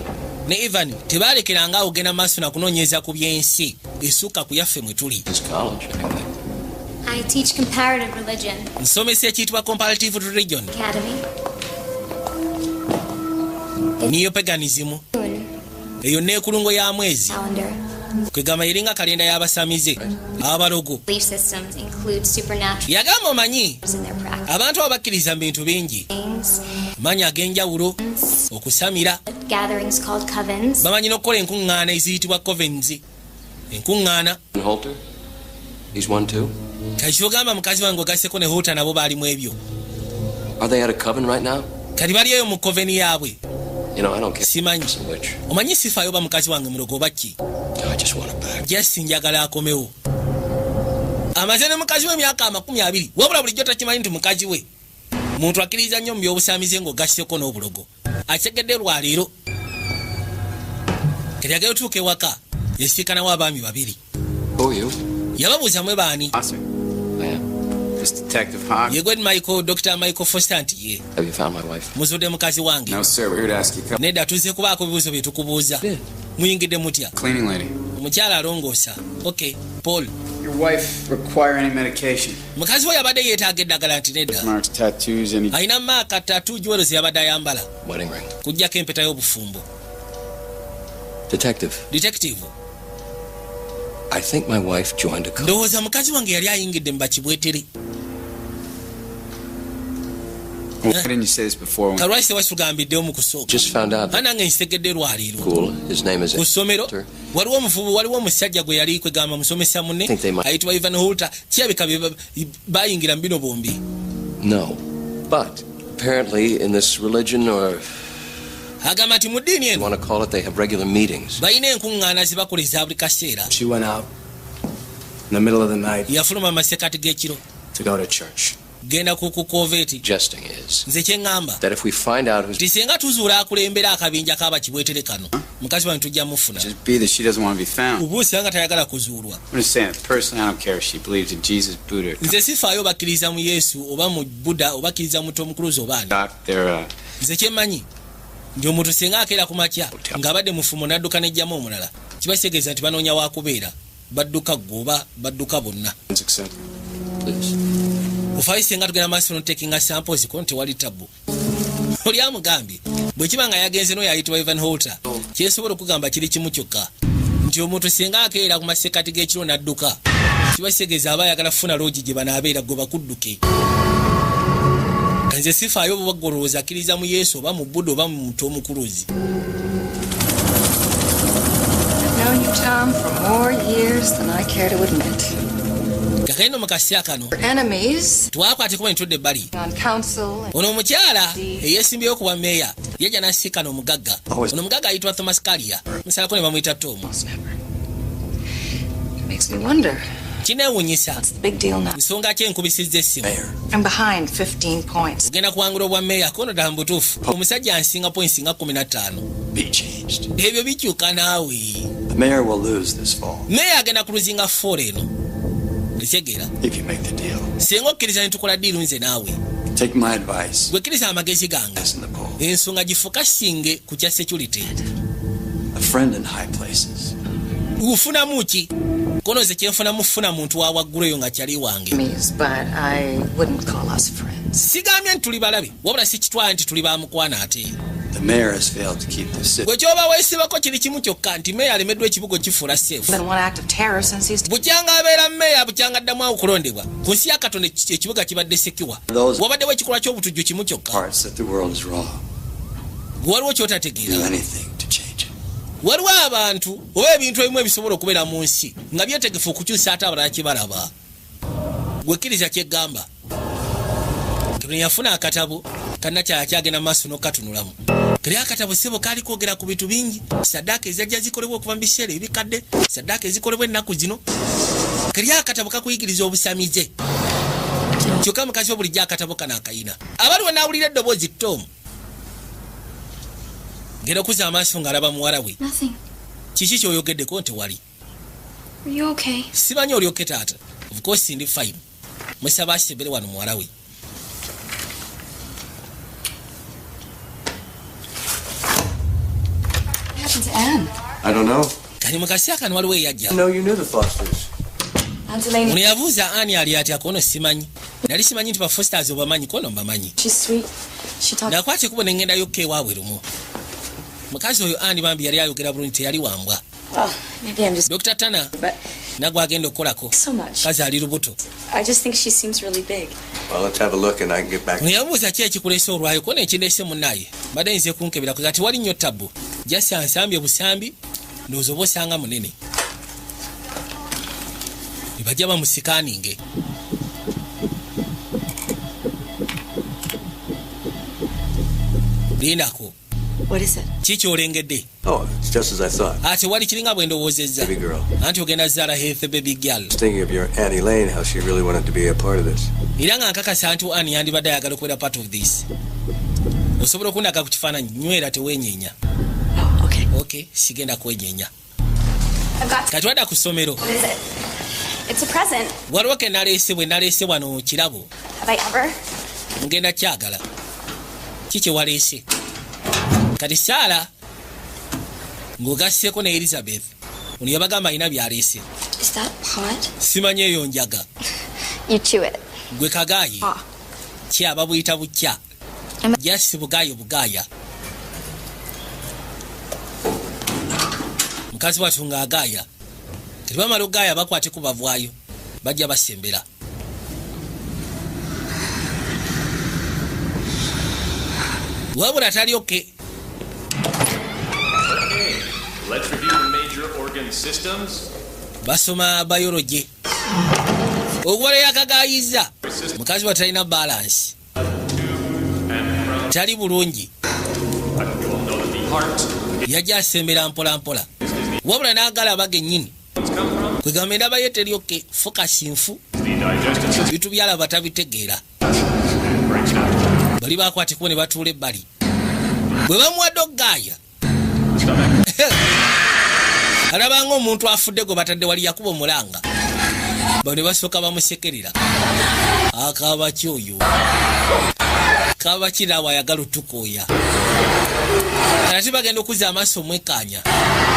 ne Evan tebalekeranga ogenda maaso na kunoonyeza ku by'ensi esukka ku yaffe mwe tuli His college, anyway. I teach comparative religion nsomesa ekiyitibwa comparative religion academy. neopaganism Moon eyo neekulungo ya mwezi calendar. kwegamba yeringa kalenda y'abasamize abalogo Belief systems include supernatural yagamba omanyi in their practice. abantu abakkiriza mu bintu bingi Things, manyi ag'enjawulo okusamira gatherings called covens. bamanyi n'okukola enkuŋŋaana eziyitibwa covens enkuŋŋaana Evan Holter? He's one too? kati kyogamba mukazi wange ogasseko ne Holter nabo baalimu ebyo Are they at a coven right now? kati bali eyo mu coven yaabwe You know, I don't care. simanyi Which? omanyi sifaayo ba mukazi wange mulogo oba ki I just want it back. just njagala akomewo amaze ne mukazi we emyaka 20 wabula bulijjo takimanyi nti mukazi we muntu akkiriza nnyo mu byobusamize ng'ogasseko n'obulogo akyegedde lwaleero kati agenda otuuka ewaka yesiikanawo abaami babiri Who are you? yababuuza mwe baani Officer, I am. this Detective Hogg. ye gwe Michael Dr. Michael Foster nti ye Have you found my wife? muzudde mukazi wange No, sir, we're here to ask you a couple. nedda tuze kubaako ebibuuzo bye tukubuuza muyingidde mutya Cleaning lady. omukyala alongoosa okay Paul Your wife require any medication? mukazi we yabadde yeetaaga eddagala nti nedda Marks, tattoos, any... alina maaka tatu jwero ze yabadde ayambala Wedding ring. kujjako empeta y'obufumbo Detective, detective I think my wife joined a coven. ndowooza mukazi wange yali ayingidde mu bakibwetere Why didn't you say this before? When... kalwaki tewakitugambiddewo mu kusooka Just found out that nange nsekedde lwaleero school, his name is ku ssomero Holter. waliwo omuvubu waliwo omusajja gwe yali kwegamba musomesa munne Think they might- ayitibwa Ivan Holter kirabika bayingira mu bino bombi No. But apparently in this religion, or agamba nti mu ddiini you eno want to call it, they have regular meetings. balina enkuŋŋaana ze bakola eza buli kaseera She went out in the middle of the night yafuluma mu masekati g'ekiro to go to church. genda ku koveeti Suggesting is nze kyeŋŋamba that if we find out who's nti singa tuzuula akulembera akabinja k'abakibwetere kano mukazi wange tujja mufuna Just be that she doesn't want to be found. obuusi nga tayagala kuzuulwa I'm just saying, personally, I don't care if she believes in Jesus, Buddha, or nze sifaayo bakkiriza mu yesu oba mu buda oba akkiriza mu Tom Cruise oba ani God. They're, nze kyemmanyi nti omuntu singa akeera ku makya ng'abadde mufumo n'adduka n'ejjamu omulala kiba kitegeeza nti banoonya waakubeera badduka ggwe oba badduka bonna Accept. please. ofaayo singa tugenda maaso notekinga samples ko nti wali tabu oli amugambye bwe kiba nga yagenze n'oyo ayitibwa Ivan Holter kyensobola okugamba kiri kimu kyokka nti omuntu singa akeera ku masekati g'ekiro n'adduka kiba kitegeeza aba ayagala kufuna loogi gye banaabeera gwe bakudduke kanze sifaayo bwagolowooza akkiriza mu yesu oba mu budda oba mu Tom Cruise I've known Tom for more years than I care to admit. Kakaino mukasya kano. Enemies. Twakwate kuba ntudde bali. On council. Ono omukyala eyesimbyeyo okuba meeya yajja n'asiikana omugagga. Ono omugagga ayitibwa Thomas Kalia. Musalako ne bamuyita Tom. Makes me wonder. Kineewuunyisa. Big deal now. Nsonga ki enkubisizza essimu. I'm behind 15 points. Ogenda kuwangula obwa meeya kono ddala mu butuufu. Omusajja ansinga points nga 15. Be changed. Ebyo bikyuka naawe. The mayor will lose this fall. Meeya agenda kuluzinga 4 eno. Kitegeera. If you make the deal. Singa okkiriza ne tukola diiru nze naawe. Take my advice. Gwekiriza amagezi gange. Ensonga gifokasinge ku kya security. A friend in high places. Ufunamu ki? Kono ze kyenfunamu funa muntu wa waggulu eyo nga kyali wange. But I wouldn't call us friends. Sigambye nti tuli balabe, wabula si kitwala nti tuli bamukwana ate. The mayor has failed to keep the city. Gwe kyoba weesibako kiri kimu kyokka nti meeya alemeddwa ekibugo kifuula seefu. Bukyanga abeera meeya bukyanga addamu awo okulondebwa. Ku nsi ya Katonda ekibuga kibadde sekiwa. Wabaddewo ekikolwa ky'obutujju kimu kyokka. Waliwo kyotategeera. Waliwo abantu oba ebintu ebimu ebisobola okubeera mu nsi nga byetegefu okukyusa ate abalala kibalaba. Gwekkiriza kyeggamba. Kino yafuna akatabo kannakyala kyagenda maaso n'okatunulamu. Kali akatabo ssebo kaali kwogera ku bintu bingi. Saddaaka ezajja zikolebwa okuva mu biseera ebikadde, saddaaka ezikolebwa ennaku zino. Kali akatabo kakuyigiriza obusamize. Kyokka mukazi wo bulijjo akatabo kano akayina. Abaliwo n'awulira eddoboozi Tom. Ngera okuza amaaso ng'alaba muwala we. Kiki ky'oyogeddeko nti wali? Simanyi oli oke taata. Of course ndi fine. Musaba asebere wano muwala we. To Anne? I don't know. Kali mukasi akano waliwo eyajja. No, you knew the Fosters. Ono yabuuza Anne ali atya kono simanyi. Nali simanyi nti ba Fosters obamanyi kono mbamanyi. Nakwate kubo nengendayo ke ewaabwe lumu. Mukazi oyo Anne bambi yali ayogera bulungi teyali wambwa. Dr. Tana nagwa agenda okukolako. Kazi ali lubuto. I just think she seems really big. Well, let's have a look and I can get back. Yabuuza ki ekikuleese olwayo kono ekindeese munnaye. Badde nze kunkebera kati wali nnyo tabbu. Jasi ansambye busambi ndowooza oba osanga munene. Ne bajja bamusikaninge. Lindako. What is it? Kiki olengedde? Oh, it's just as I thought. Ate wali kiringa bwe ndowoozezza. Baby girl. Anti ogenda zaala Heath baby girl. I was thinking of your Annie Lane, how she really wanted to be a part of this. Era nga nkakasa nti Annie yandibadde ayagala okubeera part of this. Osobola okundaga ku kifaananyi nywera teweenyeenya. Okay, sigenda kwenyeenya. Kati wadda ku ssomero. What is it? It's a present. Waliwo ke naleese bwe naleese wano kirabo. Have I ever? Ngenda kyagala. Kiki waleese? Kati Sarah ng'ogasseeko ne Elizabeth. Ono yabagamba alina byaleese. Is that pot? Simanyi eyo njaga. You chew it. Gwe kagaayi. Kyaba buyita bukya. Jasi bugaayo bugaaya. Mukazi watu nga agaaya. Tebamala ogaaya bakwate ku bavaayo. Bajja basembera. Wabula tali oke. Let's review the major organ systems. Basoma biology. Ogwale yakagaayiza. Mukazi watu alina balance. Tali bulungi. Yajja asembera mpola mpola. Wabula n'agala abage nnyini. Kwegamba endaba ye teri oke fokasi nfu. Bitu byala batabitegeera. Bali bakwate kubo ne batuula ebbali. Bwe bamuwadde ogaaya. Alabanga omuntu afudde gwe batadde wali yakuba omulanga. Bano ne basooka bamusekerera. Akaaba ki oyo? Kaaba kiraawo ayagala otukooya. Ate bagenda okuzza amaaso omwekaanya.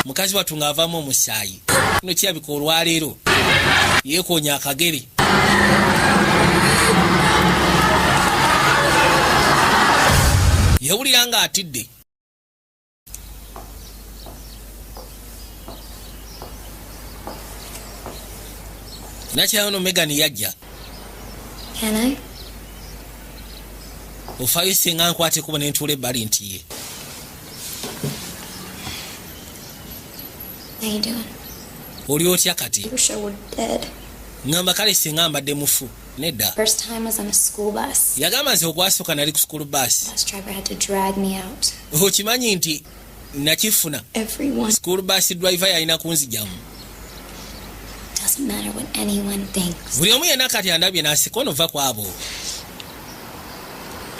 Mukazi watu ng'avaamu omusaayi. Kino kirabika olwaleero. Yeekoonya akagere. Yawulira nga atidde. Nakyano Megan yajja. Can I? Ofaayo singa nkwate kuba ne ntuula ebbali nti ye. How you doing? oli otya kati? I wish I were dead. Ngamba kale singa mbadde mufu. Nedda. First time was on a school bus. Yagamba nze ogwasooka nali ku school bus. Bus driver had to drag me out. Okimanyi nti nakifuna. Everyone. School bus driver yalina kunzijamu. Doesn't matter what anyone thinks. Buli omu yenna kati andabye n'aseka ono va kwabo.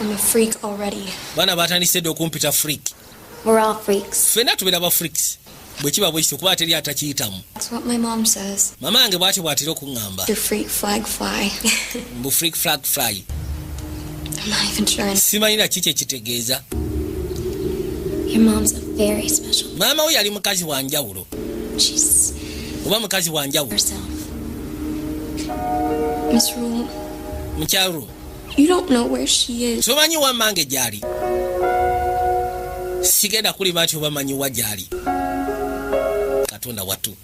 I'm a freak already. Bana batandise dde okumpita freak. We're all freaks. Ffenna tubeera ba freaks. Bwe kiba bwe kityo kuba teri atakiyitamu. That's what my mom says. Mama wange bw'ati bw'atera okuŋŋamba. Your freak flag fly. Mbu freak flag fly. I'm not even sure. Simanyi na kiki ekitegeeza. Your mom's a very special. Maama we yali mukazi wa njawulo. She's Oba mukazi wa njawulo. herself. Miss Rule, Mukyalo. you don't know where she is. Tomanyi wa mmange gy'ali. Sigenda kulima nti oba manyi wa gy'ali. Katonda watu.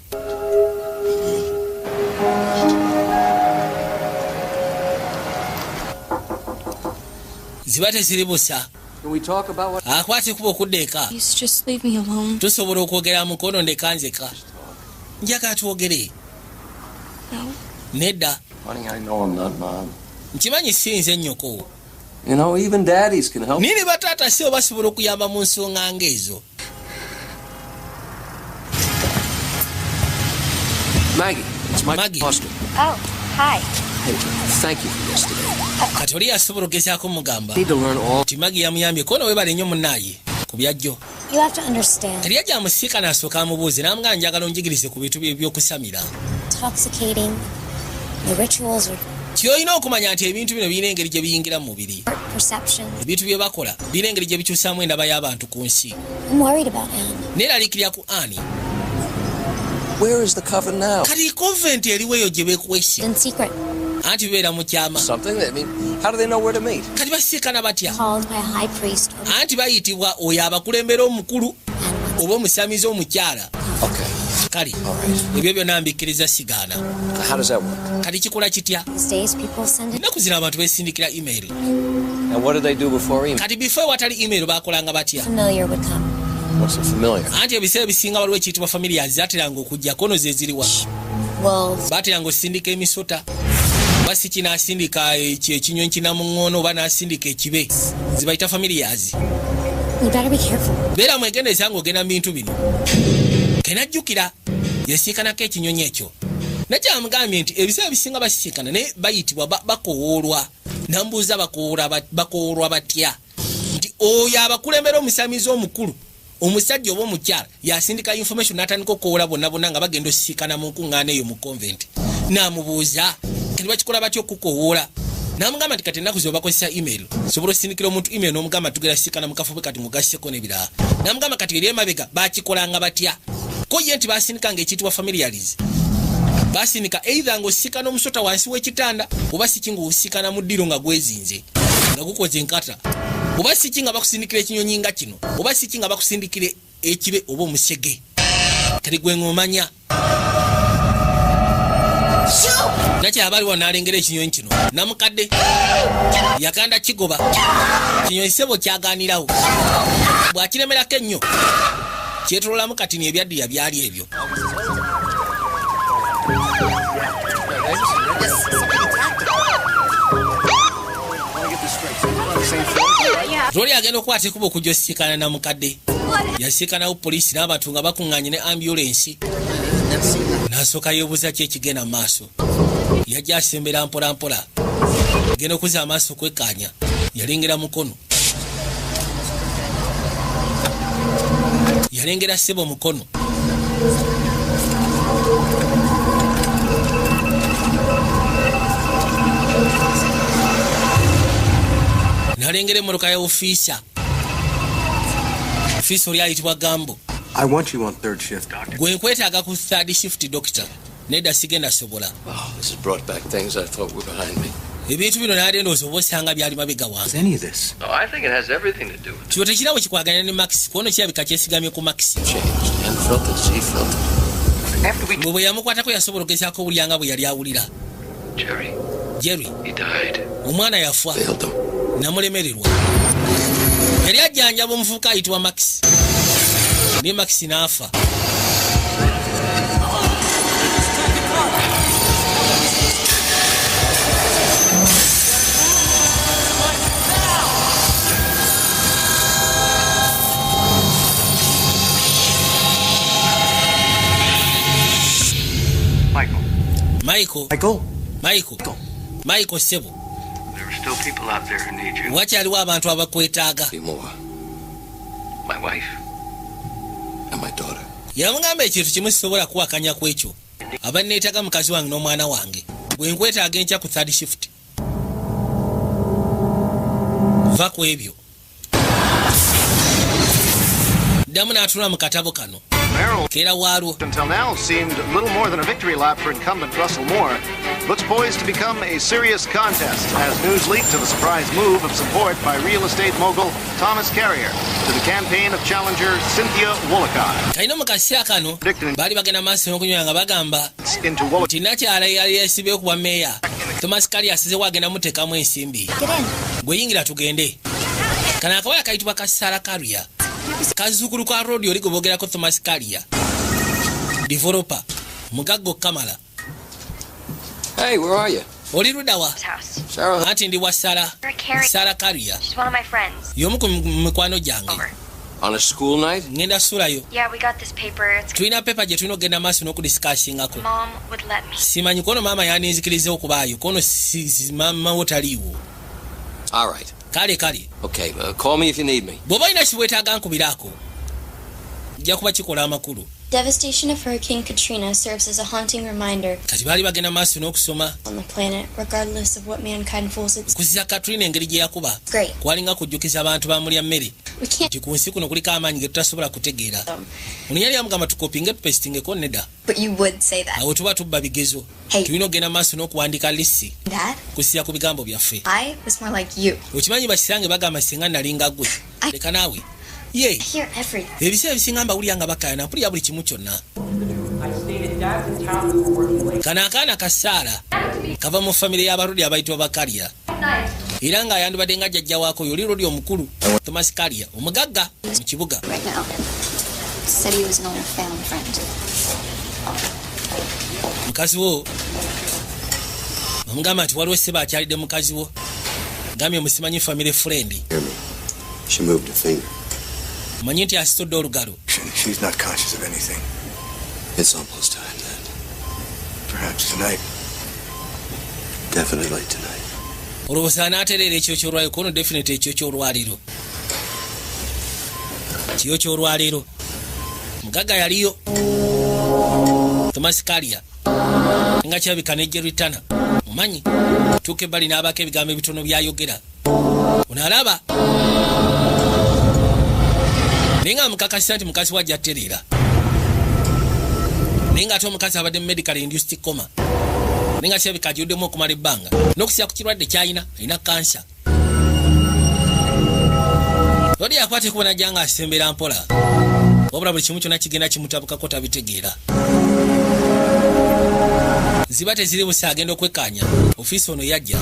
Zibate ziri busa. Can we talk about what? Akwate kuba okudda eka. Please just leave me alone. Tusobola okwogera mukono ndeka nzeka. Njagala twogere. No. Nedda. Honey, I know I'm not Mom. Nkimanyi si nze nnyoko. You know, even daddies can help. Nini bataata si basobola okuyamba mu nsonga ng'ezo. Maggie, it's my Maggie. pastor. Oh, hi. Hey, thank you for yesterday. Kati oli yasobola okugezaako mugamba. Need to learn all. Ti Maggie yamuyambye kono weebale nnyo munnaaye ku byajjo. You have to understand. Kati yajja amusiika n'asooka amubuuze n'amugamba njagala onjigirize ku bintu by'okusamira. Intoxicating. The rituals are Ky'olina okumanya nti ebintu bino birina engeri gye biyingira mu mubiri. perception. Ebintu bye bakola birina engeri gye bikyusaamu endaba y'abantu ku nsi. I'm worried about Anne. Neeraliikirira ku Annie. Where is the coven now? Kati convent eriwo eyo gye beekwese. In secret. Anti beera mu kyama. Something. I mean, how do they know where to meet? Kati basiikana batya? Called by a high priest. Anti bayitibwa oyo abakulembera omukulu oba omusamizi omukyala. Okay. Kale All right. ebyo byonna mbikkiriza sigaana. How does that work? Kati kikola kitya? These days people send it. Ennaku zino abantu beesindikira email. And what do they do before email? Kati before watali email baakolanga batya? Familiar would come. What's a familiar? Anti ebiseera ebisinga waliwo ekiyitibwa familiars zateranga okujja kono ze ziriwa. Wolves. Bateranga osindika emisota. Basiki n'asindika ekinyonyi kinamuŋŋoono oba n'asindika ekibe. Zibayita familiars. You better be careful. Beera mwegendereza ng'ogenda mu bintu bino. Kenajjukira yasiikanako ekinyonyi ekyo. Najja amugambye nti ebiseera bisinga basiikana naye bayitibwa bakowoolwa. Nambuuza bakowoolwa batya. Nti oyo abakulembera omusamizi omukulu omusajja oba omukyala yasindika information n'atandika okukowoola bonna bonna nga bagenda osisiikana mu nkuŋŋaana eyo mu convent. N'amubuuza kati bakikola batya okukowoola. N'amugamba nti kati ennaku zino bakozesa email. Sobola osindikira omuntu email n'omugamba tugenda siikana mu kafo bwe kati mugasseko n'ebirala. N'amugamba kati eri emabega baakikolanga batya. Ko ye nti baasindika ng'ekiyitibwa familiaries. Baasindika either ng'osiikana omusota wansi w'ekitanda oba siki ng'osiikana mu ddiro nga gwezinze nga gukoze enkata. Oba siki nga bakusindikira ekinyonyi nga kino oba siki nga bakusindikira ekibe oba omusege. Kati gwe ng'omanya. Nakyaba aliwo n'alengera ekinyonyi kino namukadde yakanda kigoba kinyonyi sebo kyagaanirawo bw'akiremerako ennyo kyetololamu kati n'ebyaddiya byali ebyo. Loli agenda okukwata ekuba okujja osisiikana na mukadde. Yasiikanawo poliisi n'abantu nga bakuŋŋaanye ne ambulensi. N'asooka yeebuuza ki ekigenda mu maaso. Yajja asembera mpola mpola. Agenda okuzza amaaso okwekkaanya. Yalengera mukono. Yalengera ssebo mukono. Nalengera emmotoka ya ofiisa. Ofiisa oli ayitibwa Gambo. I want you on third shift, Doctor. Gwe nkwetaaga ku third shift, Doctor. Nedda sigenda sobola. Oh, this has brought back things I thought were behind me. Ebintu bino naali ndowooza oba osanga byali mabega wange. Any of this? Oh, I think it has everything to do with it. Kino tekirawo kikwaganya ne Max. Kuono kirabika kyesigamye ku Max. Changed. And felt it. He felt it. After we... Bwe yamukwatako yasobola okugezaako obulyanga bwe yali awulira. Jerry. He died. Omwana yafa. Failed him. Namulemererwa. Yali ajjanjaba omuvubuka ayitibwa Max. Ne Max n'afa. Michael Sebo. There are still people out there who need you. Wakyaliwo abantu abakwetaaga. My wife and my daughter. Yamugamba ekintu kimu sisobola kuwakanya ku ekyo. Abanneetaaga mukazi wange n'omwana wange. Bwe nkwetaaga enkya ku third shift. Va ku ebyo. Ddamu n'atula mu katabo kano. Keera waalwo. Until now seemed little more than a victory lap for incumbent Russell Moore. Looks poised to become a serious contest as news leaked of a surprise move of support by real estate mogul Thomas Carrier to the campaign of challenger Cynthia Wolcott. Kayino mu kaseera kano baali bagenda maaso n'okunywa nga bagamba nti nakyala yali yeesibye ku bwa meeya Thomas Carrier asizewo agenda muteekamu ensimbi. Gwe yingira tugende. Kano akawala kayitibwa Kasaala Carrier. Kazuukulu ka rodio ligobogerako Thomas Carrier. Developer Mugaggo Kamala. Hey, where are you? Oli ludawa? Sarah. Anti ndi wa Sarah Carrier. She's one of my friends. Y'omu ku mikwano gyange. On a school night? Ngenda sulayo. Yeah, we got this paper. It's Tulina paper gye tulina okugenda maaso n'okudiscussingako. Mom would let me. Simanyi kono maama yandinzikiriza okubaayo. Kono maama wo taliiwo. All right. Kale. Okay, call me if you need me. Bw'oba olina kiweetaaga nkubiraako. Nja kuba kikola amakulu. Devastation of Hurricane Katrina serves as a haunting reminder Kati baali bagenda maaso n'okusoma. On the planet, regardless of what mankind fools its. Kuziza Katrina engeri gye yakuba. Great. Kwalinga kujjukiza abantu bamulya mmere. We can't. Nti ku nsi kuno kuliko amaanyi ge tutasobola kutegeera. Ono yali amugamba tukopinge tupesitingeko nedda. But you would say that. Awo tuba tubba bigezo. Hey. Tulina okugenda maaso n'okuwandiika lissi. Dad? Kusiya ku bigambo byaffe. I was more like you. Okimanyi bakisange bagamba singa nalinga gwe. Leka naawe. Ye. I hear everything. Ebiseera ebisinga mbawulira nga bakaayana mpulira buli kimu kyonna. Kano akaana Kasaala kava mu famire y'abarudi abayitibwa Bakalya. Era ng'ayandibadde nga jjajja waako yoli rodi omukulu Thomas Carrier omugagga mu kibuga. Right now. Said he was an old family friend. Mukazi wo omugamba nti waliwo sseba akyalidde mukazi wo. Gambye musimanyi family friend. She moved a finger. Manyi nti asitodde olugalo. She's not conscious of anything. It's almost time then. Perhaps tonight. Definitely tonight. Olowooza anaatereera ekyo ky'olwaliro kono definite ekyo ky'olwaliro. Kiyo ky'olwaliro. Mugagga yaliyo. Thomas Carrier. Nga kyabika ne Jerry Tanner. Mumanyi. Tuuka ebbali n'abaako ebigambo ebitono byayogera. Onalaba. Naye nga mukakasisa nti mukazi wa ajjatereera. Naye nga ate omukazi abadde mu medical induced coma. Naye nga kirabika agiruddemu okumala ebbanga. N'okusiya ku kirwadde ky'alina, alina kansa. Lodi yakwata ekubona jjanga asembera mpola. Wabula buli kimu kyonna kigenda kimutabukako tabitegeera. Ziba teziri busa agenda okwekkaanya. Ofiisi ono yajja.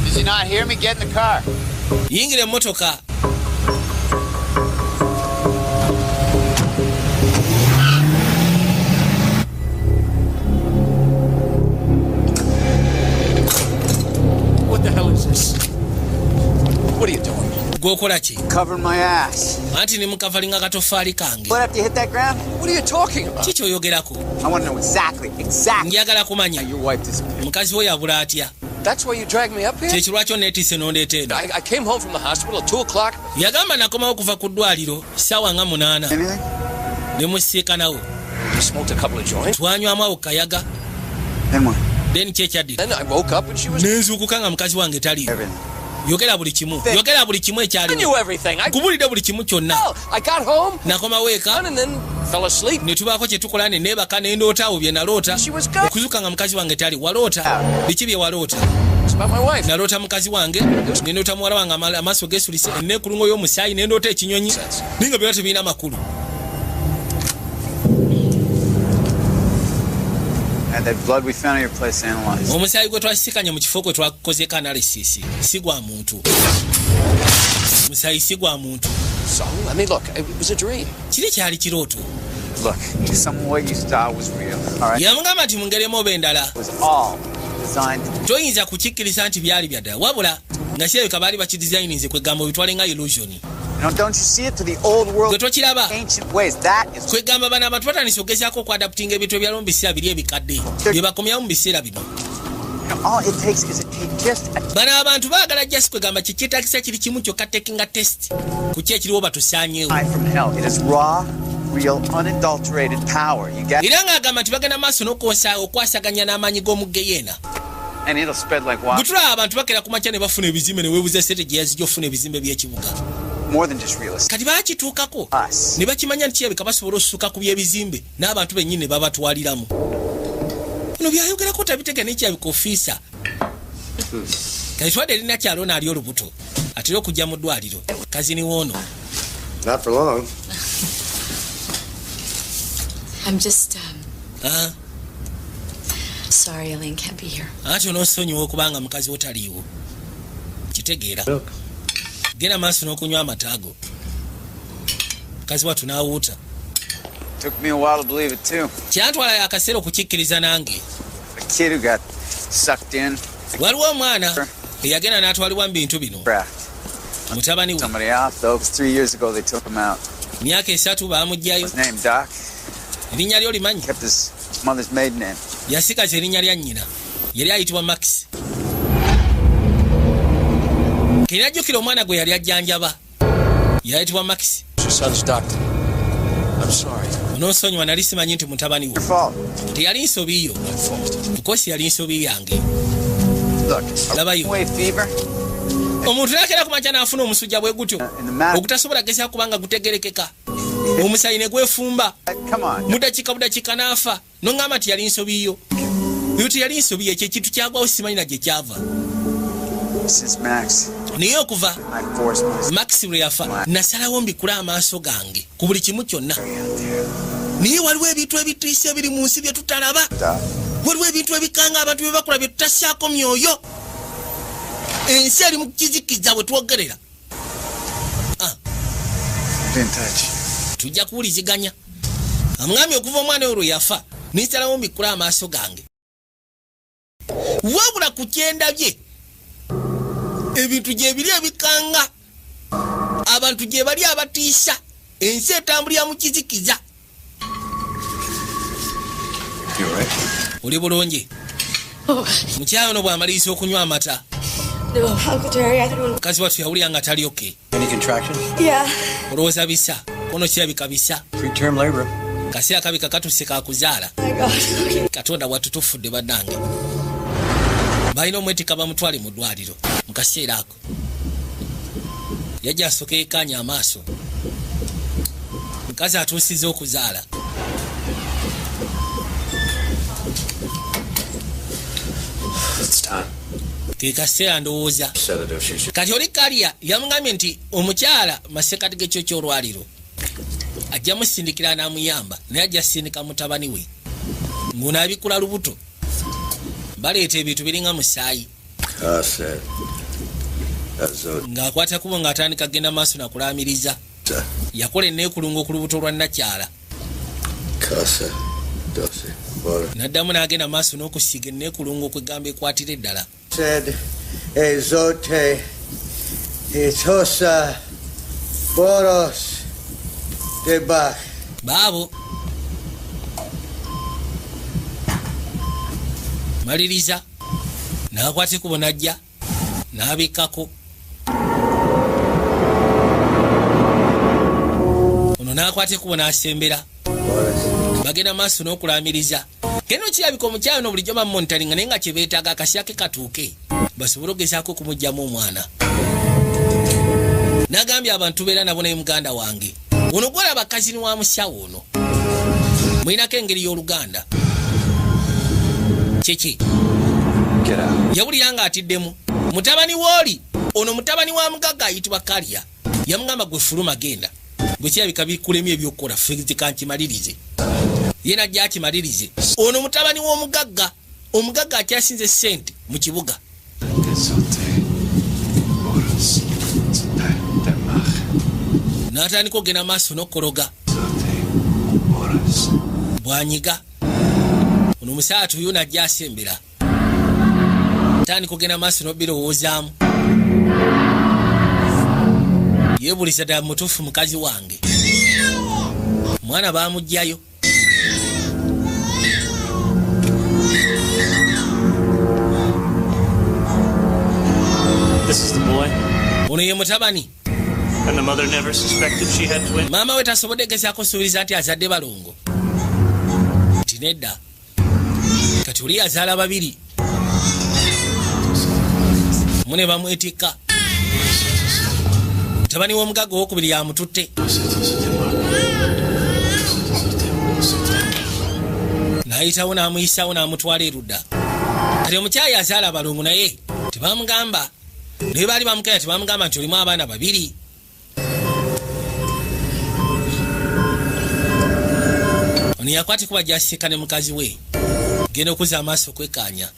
Does he not hear me? Get in the car. Yingira emmotoka. What the hell is this? What are you doing? Gwokola ki? Covering my ass. Anti ni mukavalinga katofaali kange. What after you hit that ground? What are you talking about? Kiki oyogerako? I want to know exactly. Njagala kumanya. Your wife disappeared. Mukazi wo yabula atya? That's why you dragged me up here? Kyekirwaki oneetiise n'ondeeta eno. I came home from the hospital at 2 o'clock. Yagamba nakomawo kuva ku ddwaliro ssaawa nga 8. Anything? Ne musiikanawo. We smoked a couple of joints. Twanywamu awo kayaga. Then what? Then kyekyaddirira. Then I woke up and she was... Nenzuukuka nga mukazi wange taliiwo. Everything. Yogera buli kimu. Yogera buli kimu I ekyaliwo. knew everything. Nkubulidde buli kimu kyonna. Hell, I got home, Nakomawo eka. and then fell asleep. Ne tubaako kye tukola ne neebaka ne ndoota awo bye naloota. She was gone. Okuzuuka nga mukazi wange tali. Waloota. Biki bye waloota? It's about my wife. Naloota mukazi wange. Ne ndoota muwala wange amaaso geesulise. Enneekulungo y'omusaayi ne ndoota ekinyonyi. Naye nga byonna tebirina makulu. And that blood we found at your place analyzed. Omusaayi gwe twasisikanye mu kifo kwe twakozeko analysis. Si gwa muntu. Musaayi si gwa muntu. So, I mean, look, it was a dream. Kiri kyali kirooto. Look, some way you thought was real. All right. Yamugamba nti mungeremu oba endala. It was all designed to... Toyinza kukikkiriza nti byali bya ddala. Wabula nga kirabika baali bakidesigninze kwegamba bitwale nga illusion. Now, don't you see it to the old world, Gotokiraba. ancient ways? That is kwegamba bana abantu batandise okugezaako okuadaptinga ebintu ebyaliwo mu biseera biri ebikadde bye bakomyawo mu biseera bino. all it takes is just bana abantu baagala just kwegamba kikyetagisa kiri kimu kyokka takinga test ku ki ekiriwo batusaanyeewo. from hell. It is raw, real, unadulterated power. You get era ng'agamba nti bagenda maaso n'okwasaganya n'amaanyi g'omugeyeena. and it'll spread like wild. butulaba abantu bakera ku makya ne bafuna ebizimbe ne weebuza strategy yazijja ofuna ebizimbe by'ekibuga. More than just real estate. kati baakituukako ne bakimanya nti kirabika basobola osusuka ku by'ebizimbe n'abantu bennyini ne babatwaliramu. bino byayogerako tabitega n'ekyabika ofiisa. kati twadde erina kyalona ali olubuto atera okujja mu ddwaliro kazini woono. Not for long. I'm just, sorry Elaine can't be here. ati onoosonyiwa okubanga mukazi wo taliiwo. kitegeera. genda maaso n'okunywa amataago. mukazi wattu n'awuuta. Took me a while to believe it too. kyantwala akaseera okukikkiriza nange. A kid who got sucked in. waliwo omwana eyagenda n'atwalibwa mu bintu bino. mutabani we. Somebody else, though. 3 years ago they took him out. myaka 3 baamugjayo. His name Doc. erinnya lyo limanyi. Kept his mother's maiden name. yasigaza erinnya lya nnyina yali ayitibwa Max. kinajjukira omwana gwe yali ajjanjaba yayitibwa Max. Your son's doctor. I'm sorry. onoosonyiwa nali simanyi nti mutabani wo. Your fault. teyali nsobi yo. mukosi yali nsobi yange. Look, labayo. away fever. omuntu nakera ku makya n'afuna omusujja bwe gutyo ogutasobola gezaako kubanga gutegerekeka. omusayi ne gwefumba mu dakiika n'afa noŋŋamba nti yali nsobi yo. oyo teyali nsobi yo ekyo ekintu kyagwawo simanyi na gye kyava. naye okuva Max lwe yafa nasalawo mbikula amaaso gange ku buli kimu kyonna. naye waliwo ebintu ebitiisa ebiri mu nsi bye tutalaba. waliwo ebintu ebikanga abantu bye bakola bye tutassaako myoyo. ensi eri mu kizikiza bwe twogerera. tujja kuwuliziganya. amwami okuva omwana oyo lwe yafa nisalawo mbikula amaaso gange. wabula ku kyenda bye ebintu gye biri ebikanga abantu gye bali abatiisa ensi etambulira mu kizikiza. oli bulungi mukyala ono bw'amaliriza okunywa amata. mukazi wattu yawulira nga tali oke. olowooza bisa kono kirabika bisa. kaseera kabika katuse kakuzaala. katonda wattu tufudde bannange. balina omwetika bamutwale mu ddwaliro mu kaseera ako. yajja asooka yekkaanya amaaso. mukazi atuusiza okuzaala. ke kaseera ndowooza. kati oli kaliya yamugambye nti omukyala masekati g'ekyo ky'olwaliro ajja musindikira n'amuyamba naye ajja sindika mutabani we ng'onaabikula lubuto. baleeta ebintu biringa musaayi ng'akwata kubo ng'atandika genda maaso nakulaamiriza. yakola enneekulungo ku lubuto lwa nakyala n'addamu n'agenda maaso n'okusiiga enneekulungo okwegamba ekwatira eddala. baabo maliriza n'akwata ekubo n'ajja n'abikkako. ono n'akwata ekubo n'asembera. bagenda maaso n'okulaamiriza. keno kirabika omukyala ono bulijjo bamonitalinga naye nga kye beetaaga akasya ke katuuke basobole ogezaako okumuggyamu omwana. n'agambye abantu beera nabo naye muganda wange ono gwolaba kazini wa musawo ono mulinako engeri y'oluganda kiki yawulira nga atiddemu. mutabani wooli ono mutabani wa mugagga ayitibwa kalya yamugamba gwe fuluma genda gwe kirabika bikulemye ebyokukola fezika nkimalirize. ye najja akimalirize. ono mutabani w'omugagga omugagga akyasinze ssente mu kibuga. n'atandika okugenda maaso n'okukologa bwanyiga. ono musaatu yo najja asembera atandika okugenda maaso n'obirowoozaamu. yebulisa ddala mutuufu mukazi wange. Mwana baamugjayo. This is the boy. Ono ye mutabani. And the mother never suspected she had twins. Maama we tasobodde gezaako suubiza nti azadde balongo. Nti nedda. Kati oli azaala babiri. Mune bamwetikka. Mutabani w'omugaga owokubiri yamututte. N'ayitawo n'amuyisaawo n'amutwala erudda. Kati omukyala azaala abalongo naye tebamugamba. Naye baali bamukaya tebamugamba nti olimu abaana babiri. Ono yakwatibwa gy'asika ne mukazi we. Genda okuzza amaaso okwekkaanya.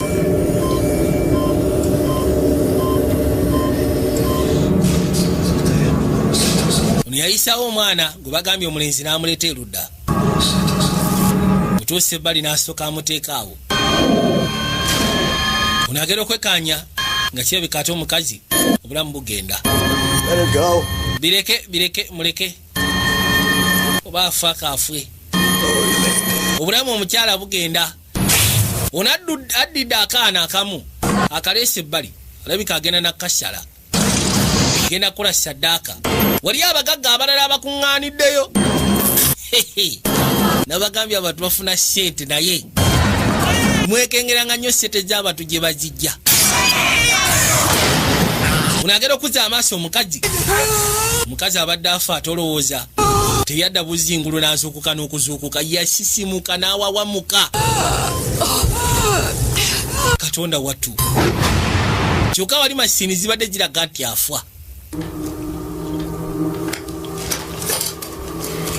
Ono yayisaawo omwana gwe bagambye omulenzi n'amuleeta erudda. Mutuuse ebbali n'asooka amuteeka awo. Ono agenda okwekkaanya nga kirabika ate omukazi obulamu bugenda. Bireke muleke. Oba afa kaafwe. Obulamu omukyala bugenda. Ono addidde akaana akamu akaleese ebbali. Alabika agenda nakasala. Genda kukola saddaaka. Wali abagagga abalala abakuŋŋaaniddeyo. Nabagambye abantu bafuna ssente naye mwekengeranga nnyo ssente z'abantu gye bazijja. Ono agenda okuzza amaaso omukazi. Omukazi abadde afa atolowooza. Teyadda buzingulu n'azuukuka n'okuzuukuka. Yasisimuka n'awawamuka. Katonda wattu. Kyokka wali masini zibadde ziraga nti afa.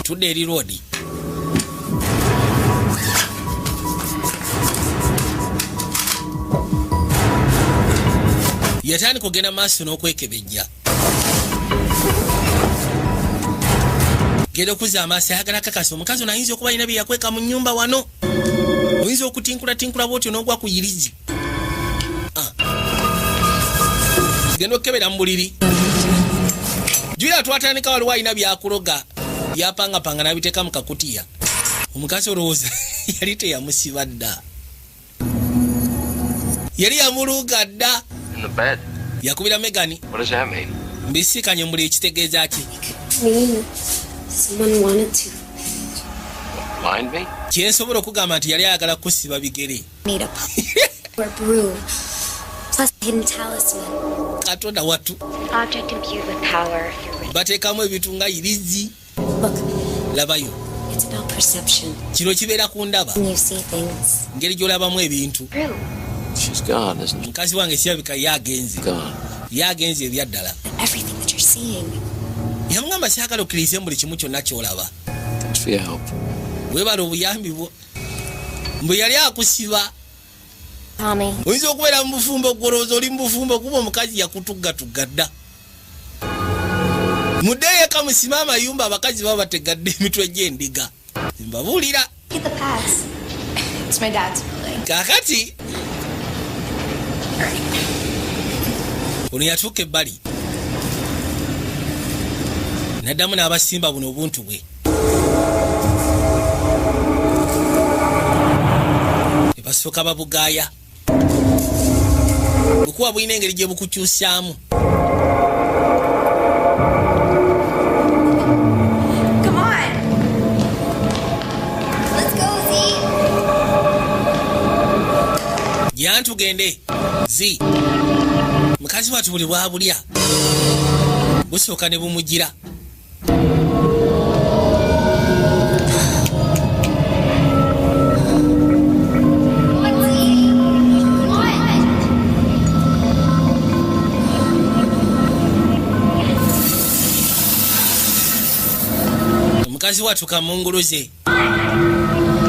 Tudde eri roodi. Yatandika okugenda maaso n'okwekebejja. Genda okuzza amaaso ayagala kakasa omukazi ono ayinza okuba alina bye yakweka mu nnyumba wano. Oyinza okutinkula bw'otyo n'ogwa ku yirizi. Genda okukebera mu buliri. Julia twatandika waliwo alina byakuloga byapangapanga n'abiteeka mu kakutiya. Omukazi olowooza yali teyamusiba dda. Yali yamuluga dda. In the bed. Yakubira Megani. What does that mean? Mbisikanye muli ekitegeeza ki? Someone wanted to. Blind me? Kyensobola okugamba nti yali ayagala kusiba bigere. Made up. Or brew. Plus hidden talisman. Katonda wattu. Object imbued with power through which. Bateekamu ebintu nga irizi. Look. Labayo. It's about perception. Kino kibeera ku ndaba. When you see things. Ngeri gy'olabamu ebintu. She's gone, isn't she? Mukazi wange kirabika yagenze. Gone. Yagenze ebyaddala. Everything that you're seeing. Yamugamba syagala okkirize buli kimu kyonna ky'olaba. Thanks for your help. Weebala obuyambi bwo. Mbwe yali akusiba. Tommy. Oyinza okubeera mu bufumbo ogolowooza oli mu bufumbo kuba omukazi yakutuggatugga dda. Muddeeyo eka musime amayumba abakazi baba bategadde emitwe gy'endiga. Mbabuulira. Get the pass. It's my dad's building. Kaakati. Ono yatuuka ebbali. Naddamu n'abasimba buno obuntu bwe. Ne basooka babugaaya. Bukuba bulina engeri gye bukukyusaamu. Come on. Let's go, Z. Gyantugende. Z. Mukazi wattu buli bwabulya. Busooka ne bumugira. Omukazi wattu kamunguluze.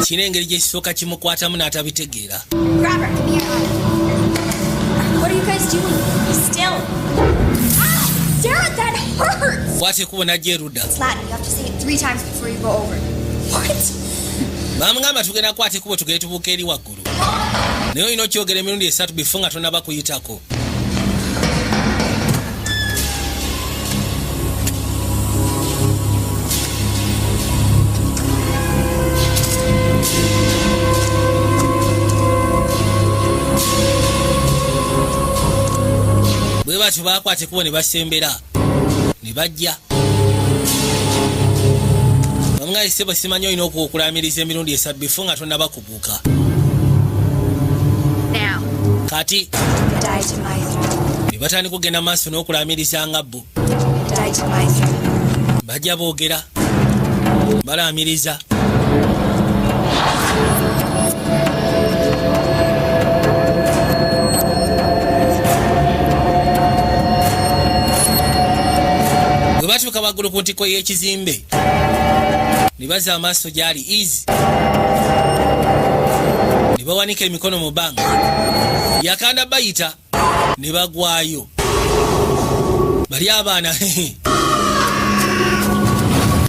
Kina engeri gye kisooka kimukwatamu n'atabitegeera. Grab her. Come here. What are you guys doing? Still. Ah! Sarah, that hurts! Kwate kubo najja erudda. It's Latin. You have to say it 3 times before you go over. What? Bamugamba tugenda kwate kubo tugende tubuuka eri waggulu. Naye olina okyogera emirundi 3 before nga tonnaba kuyitako. bakwate kubo ne basembera ne bajja bamwe sebo simanyo ino okukulamiriza emirundi esatu before nga tonna bakubuka kati ne batandika kugenda maaso n'okulamiriza nga bo bajja boogera balamiriza bwe batuuka waggulu ku ntiko y'ekizimbe ne baza amaaso gyali easy ne bawanika emikono mu bbanga yakanda bayita ne bagwayo bali abaana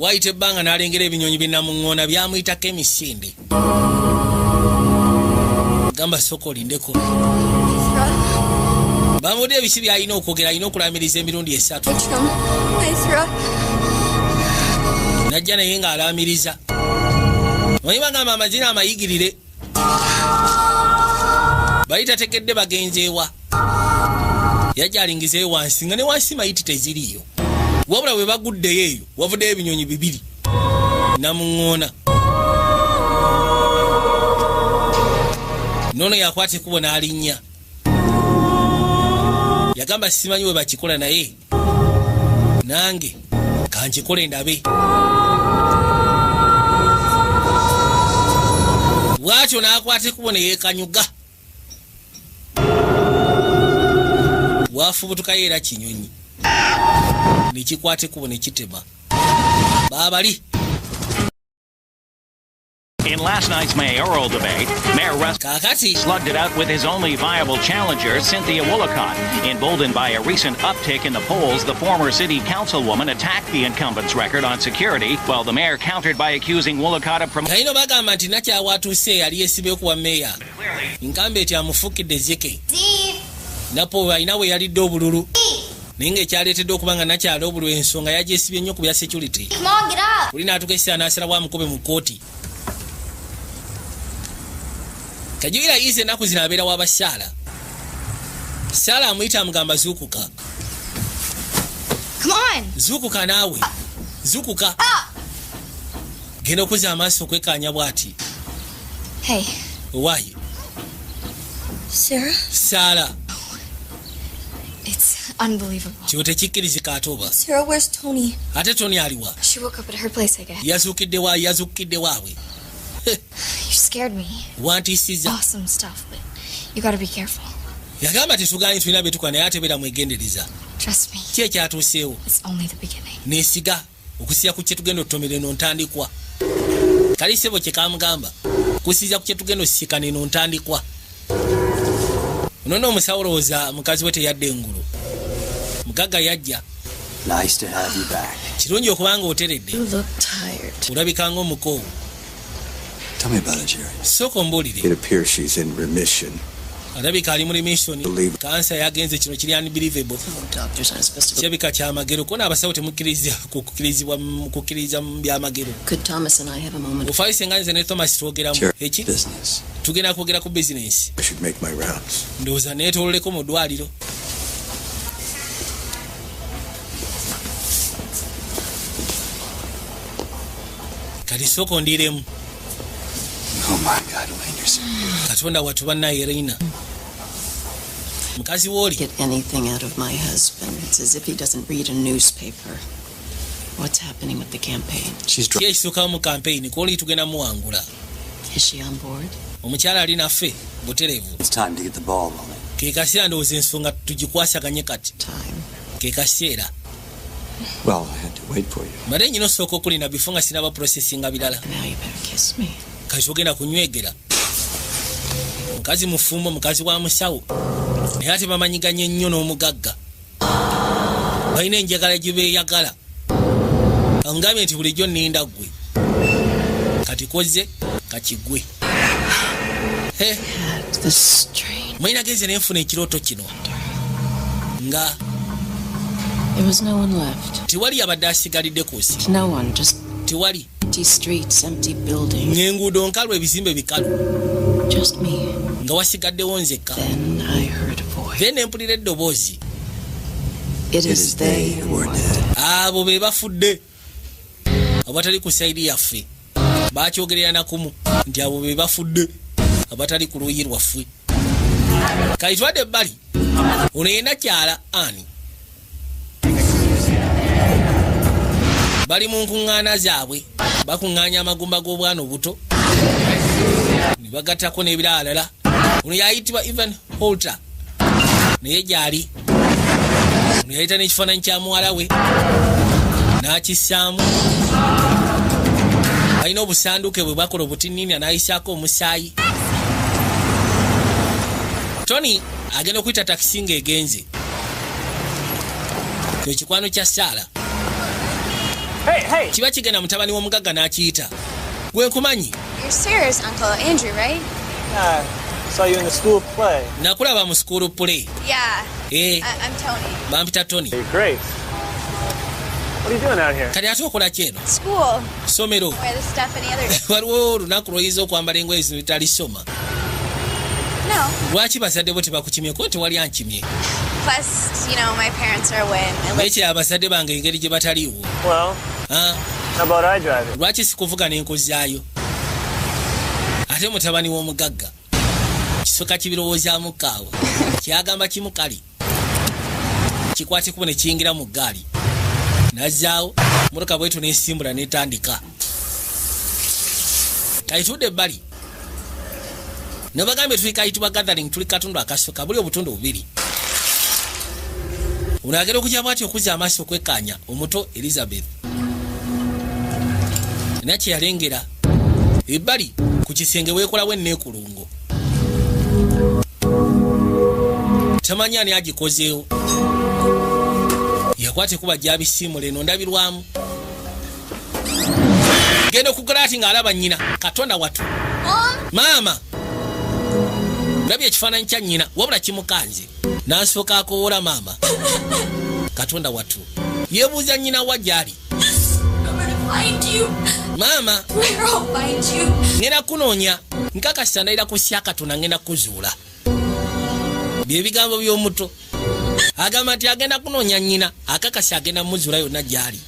wayita ebbanga n'alengera ebinyonyi binamuŋŋoona byamuyitako emisinde gamba soko olindeko bamudde ebisi byalina okwogera alina okulamiriza emirundi esatu najja naye ng'alamiriza omanyi bagamba amazina amayigirire bali tategedde bagenzi ewa yajja alingizeyo wansi nga ne wansi mayiti teziriyo wabula bwe baguddeyo eyo wavuddeyo ebinyonyi bibiri namuŋŋoona nono yakwata ekubo n'alinnya yagamba simanyi bwe bakikola naye nange kankikole ndabe bwatyo n'akwata ekubo ne yeekanyuga wafubutukayo era kinyonyi nekikwata ekubo ne kitema baabali. In last night's mayoral debate, Mayor Russ slugged it out with his only viable challenger, Cynthia Woollacott. Emboldened by a recent uptick in the polls, the former city councilwoman attacked the incumbent's record on security, while the mayor countered by accusing Woollacott of promoting... Kaino bagamba nti nakyawatuuse yali yeesibye okuwa meya nkambe eti amufukidde zike napo alina bwe yalidde obululu naye ng'ekyaleetedde okuba nga nakyala obululu ensonga yagyesibye nnyo ku bya security buli n'atuuka essira n'asala bwamukube mu kkooti kajuira yize ennaku zino abeera waba Saala amuyita amugamba zuukuka zuukuka naawe zuukuka genda okuzza amaaso okwekkaanya bw'ati owaayi Saala It's unbelievable. kyo tekikkirizika ate oba Sarah, where's Tony? ate Tony aliwa She woke up at her place, I guess. yazuukidde waabwe You scared me. wantiisiza Awesome stuff, but you gotta be careful. yagamba tetugaanyi tulina byetukola naye ate beera mwegendereza Trust me. ki ekyatuuseewo It's only the beginning. neesiga okusiya ku kyetugenda otutomera eno ntandikwa kalisebo kyekamugamba kusiiza ku kyetugenda osisika neno ntandikwa nono omusawo olowooza mukazi we teyadde engulu mugagga yajja Nice to have you back. kirungi okubanga oteredde You look tired. olabikanga omukoowu Tell me about it, Jerry. sooka ombuulire It appears she's in remission. alabika ali mu remission kansa yagenze kino kiri unbelievable Doctors aren't supposed to. kirabika kyamagero kona abasawo temukkiriza mu byamagero Could Thomas and I have a moment? ofaayo senga nze ne Thomas twogeramu Jerry, eki business. tugenda kwogera ku bizinensi I should make my rounds. ndowooza neetoololeko mu ddwaliro kati sooka ondiiremu Oh my God, Elaine, you're so beautiful. katonda watu bannaye Irina mukazi wooli Get anything out of my husband. It's as if he doesn't read a newspaper. What's happening with the campaign? She's ki ekisookawo mu kampeyini kooli tugenda muwangula Is she on board? omukyala ali naffe butereevu It's time to get the ball rolling. ke kaseera ndowooza ensonga tugikwasaganye kati Time. ke kaseera Well, I had to wait for you. male nyina osooka okulina bifo nga sinaba processinga birala Now you better kiss me. kati ogenda kunywegera mukazi mufumbo mukazi wa musawo naye ate bamanyiganye nnyo n'omugagga balina enjagala gye beeyagala angambye nti bulijjo nninda ggwe kati kozze kakigwe The strain. mwina genze nenfuna ekirooto kino nga There was no one left. tewali abadde asigalidde kusi No one. Just tewali empty streets, empty buildings. ng'enguudo nkalu ebizimbe bikalu Just me. nga wasigaddewo nzekka Then I heard a voice. then nempulira eddoboozi It is they who are dead. Abo be bafudde abatali ku side yaffe bakyogerera nakumu nti abo be bafudde abatali ku luuyi lwaffe. Kayitwadde ebbali ono yena kyala ani bali mu nkuŋŋaana zaabwe bakuŋŋaanya amagumba g'obwana obuto ne bagattako n'ebiralala. Ono yayitibwa Evan Holter naye gyali ono yayita n'ekifaananyi kya muwala we n'akissaamu. Alina obusanduke bwe bwakola obutinniina n'ayisaako omusaayi. Tony agenda okuyita takisi ng'egenze. Kyo kikwano kya Saala. Kiba kigenda mutabani w'omugagga n'akiyita. Gwe nkumanyi? You're serious, Uncle Andrew, right? Yeah, I saw you in the school play. Nakulaba mu school play. Yeah. I'm Tony. Bampita Tony. You're great. What are you doing out here? Kati ate okola ki eno? School. Somero. Wear the stuff any other day. Waliwo olunaku lw'oyinza okwambala engoye zino etalisoma. No. Lwaki bazadde bo tebakukimye ko tewali ankimye? Plus, my parents are away. Ekyo abazadde bange engeri gye bataliiwo. Well, how about I drive it? Lwaki sikuvuga n'enkozaayo? Ate mutabani w'omugagga kisoka kibirowoozaamu kaawa kyagamba kimu kali kikwate kubo ne kiyingira mu ggaali nazzaawo motoka bwetu n'esimbula n'etandika. Kayitudde ebbali ne bagambye tuli kayitibwa gathering tuli katundu akasoka buli obutundu bubiri. Ono agenda okujja bwati okuzza amaaso okwekkaanya omuto Elizabeth nakye yalengera ebbali ku kisenge weekolawo enneekulungo. Tamanyi ani agikozeewo. Yakwate kuba gyabisiimula eno ndabirwamu. Genda okugala ati ng'alaba nnyina Katonda watu. Maama ndabye ekifaananyi kya nnyina wabula kimukanze n'asooka akowoola maama. Katonda watu yeebuuza nnyina wa gy'ali. Maama ngenda kunoonya nkakasa ndayira ku Katonda ngenda kuzuula. Bye bigambo by'omuto agamba nti agenda kunoonya nnyina akakasa agenda muzuula yonna gy'ali.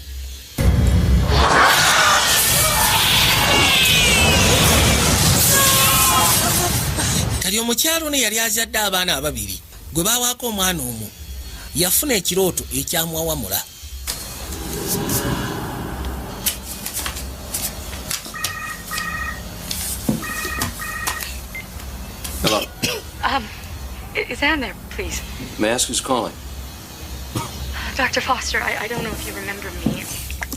Kali omukyalo ne yali azadde abaana ababiri gwe baawaako omwana omu yafuna ekirooto ekyamwawamula. Hello. Is Anne there, please? May I ask who's calling? Dr. Foster, I don't know if you remember me.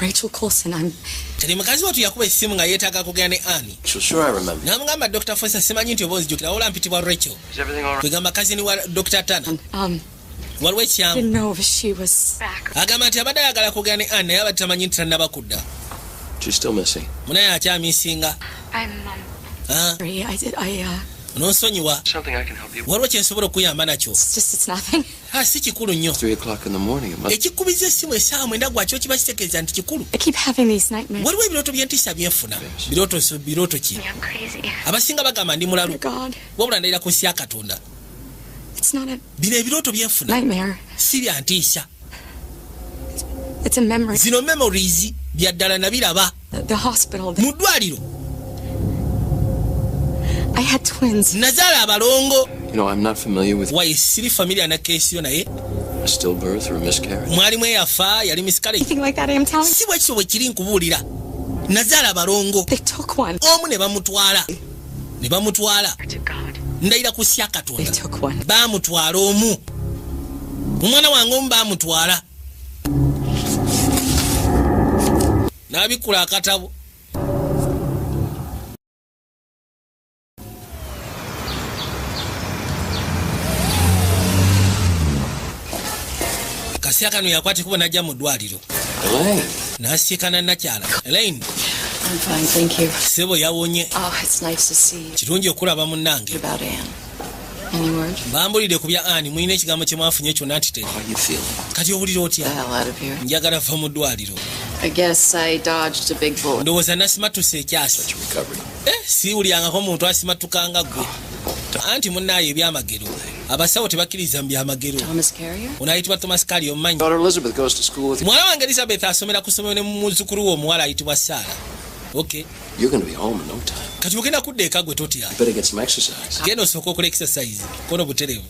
Rachel Coulson, I'm... Kali mukazi watu yakuba essimu nga yeetaaga kugenda ne Annie. Sure I remember. N'amugamba Dr. Foster simanyi nti oba ozijjukira wabula mpitibwa Rachel. Is everything all right? Kwegamba kazini wa Dr. Turner. Waliwo ekyamu. Didn't know if she was... Agamba nti abadde ayagala kugenda ne Annie naye abadde tamanyi nti tannaba kudda. She's still missing. Munaye akyamisinga. Nonsonyiwa. Waliwo kye nsobola okuyamba nakyo. Si kikulu nnyo. 3 o'clock in the morning. Ekikkubiza essimu essaawa 9 gwakyo kiba kitegeeza nti kikulu. Waliwo ebirooto by'entiisa byenfuna. Birooto ki? Abasinga bagamba ndi mulalu. Wabula ndayira ku nsi ya Katonda. Bino ebirooto byenfuna. Si bya ntiisa. Zino memories bya ddala nabiraba. Mu ddwaliro. I had twins. Nazaala abalongo. I'm not familiar with... Why siri familia na kesi yo naye? A stillbirth or a miscarriage? Mwalimu eyafa yali miscarriage. Anything like that I am telling you. Si bwekyo bwe kiri nkubuulira. Nazaala abalongo. They took one. Omu ne bamutwala. Ndayira ku sya Katonda. They took one. Baamutwala omu. Omwana wange omu baamutwala. N'abikula akatabo. Kasya kano yakwate kuba najja mu ddwaliro. N'asiikana nakyala. Elaine. I'm fine, thank you. Sebo yawonye. Oh, it's nice to see you. Kirungi okulaba munnange. About Anne. Any word? Bambulidde ku bya Anne mulina ekigambo kye mwafunye kyonna nti teri. Kati owulira otya? Njagala va mu ddwaliro. I guess I dodged a big bullet. Ndowooza nasimatuse ekyasi. Siwulyangako omuntu asimatukanga ggwe. Anti munnaayo ebyamagero. abasawo tebakkiriza byamagero. Unaayitibwa Thomas Carrier omumanyi. Elizabeth goes to school with you. Mwana wange Elizabeth asomera ku ssomero ne muzzukulu wo omuwala ayitibwa Sarah. Okay. You're going to be home in no time. Kati ogenda kudda eka gwe totya. You better get some exercise. Genda osooka okola exercise. Kono buterevu.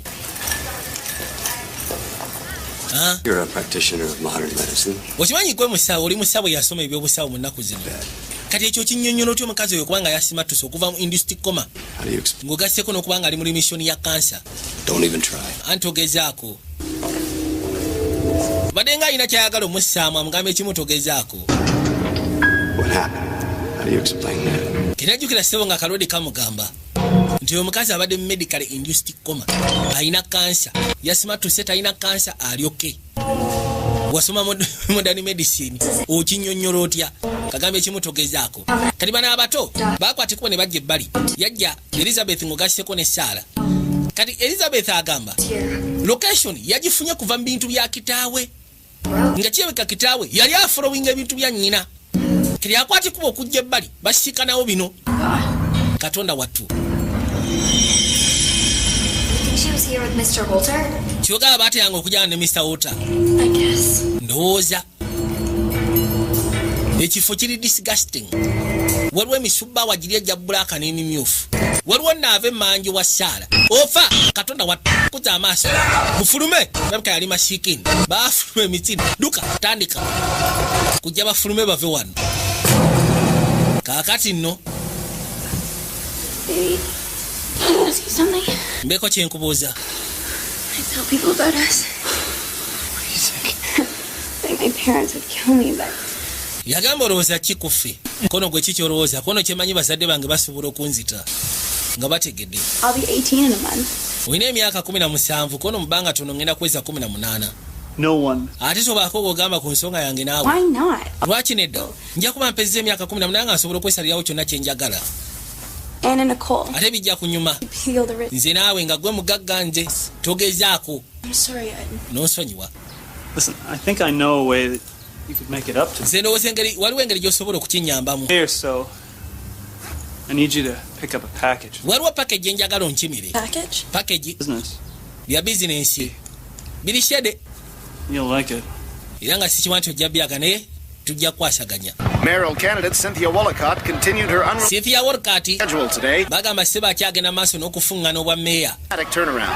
You're a practitioner of modern medicine. Okimanyi gwe musawo oli musawo yasoma ebyobusawo mu nnaku zino. Kati ekyo kinnyonnyola otya omukazi oyo kubanga yasimattusa okuva mu induced coma. Ng'ogasseko n'okubanga ali mu remission ya cancer. Don't even try. Anti ogezaako. Badde nga alina kyayagala omussaamu amugamba ekimu togezaako. What happened? How do you explain that? Kinajjukira ssebo nga kalodi kamugamba nti omukazi abadde mu medical induced coma alina cancer yasimattusse talina cancer alyoke. Wasoma modern medicine okinnyonnyola otya kagamba ekimu togezaako. Kati bana abato bakwatikuba ne bajja ebbali yajja Elizabeth ng'ogasseko ne Sarah. Kati Elizabeth agamba location yagifunye kuva mu bintu bya kitaawe nga kirabika kitaawe yali afolowinga ebintu bya nnyina. Kati akwatikuba okujja ebbali basiikanawo bino. Katonda wattu. She was here with Mr. Holter? Kyogala baateyanga okujjana ne Mr. Holter. I guess. Ndowooza. Ekifo kiri disgusting. Waliwo emisubba wagiri ejja bbulaaka n'emimyufu. Waliwo naava emmanju wa Sarah. Ofa Katonda wattu kuza amaaso. Mufulume nabika yali masiikini. Baafuluma emitsini. Duka tandika. Kujja bafulume bave wano. Kaakati nno. Baby, can I ask you something? Mbeko kyenkubuuza. I tell people about us. What do you think? I think my parents would kill me, but... Yagamba olowooza kikufe. Kono gwe kiki olowooza? Kono kyemanyi bazadde bange basobola okunzita. Nga bategedde. I'll be 18 in a month. Olina emyaka 17 kono mu bbanga tono ngenda kweza 18. No one. Ate sobaako ogamba ku nsonga yange naawe. Why not? Lwaki nedda? Nja kuba mpezza emyaka 18 nga nsobola okwesalirawo kyonna kye njagala. Anna Nicole. Ate bijja kunyuma. Nze naawe nga gwe mugagga nze togezaako. I'm sorry, Nonsonyiwa. Listen, I think I know a way that you could make it up to me. Nze ndowooza waliwo engeri gy'osobola okukinnyambamu. Here, so I need you to pick up a package. Waliwo package enjagala onkimire. Package? Package. Business. Bya bizinensi. Birishede. You'll like it. Era nga sikimanyi nti ojja byaga naye tujja kukwasaganya. Mayoral candidate Cynthia Wollicott continued her Cynthia Wollicott schedule today. Bagamba Seba akyagenda maaso n'okufuŋŋana obwa meeya.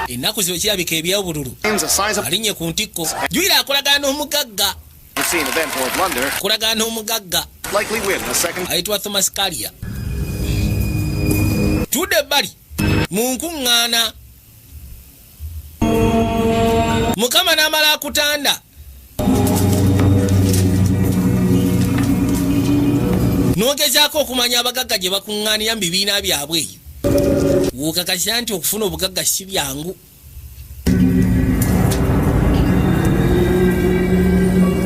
Ennaku zino kirabika ebyobululu. Alinnye ku ntikko. Juyira akolagana n'omugagga. Akolagana n'omugagga. Ayitibwa Thomas Carrier. Tudde ebbali mu nkuŋŋaana. Mukama n'amala akutanda. Nogezaako okumanya abagagga gye bakuŋŋaanira mu bibiina byabwe eyo. Wokakasira nti okufuna obugagga si byangu.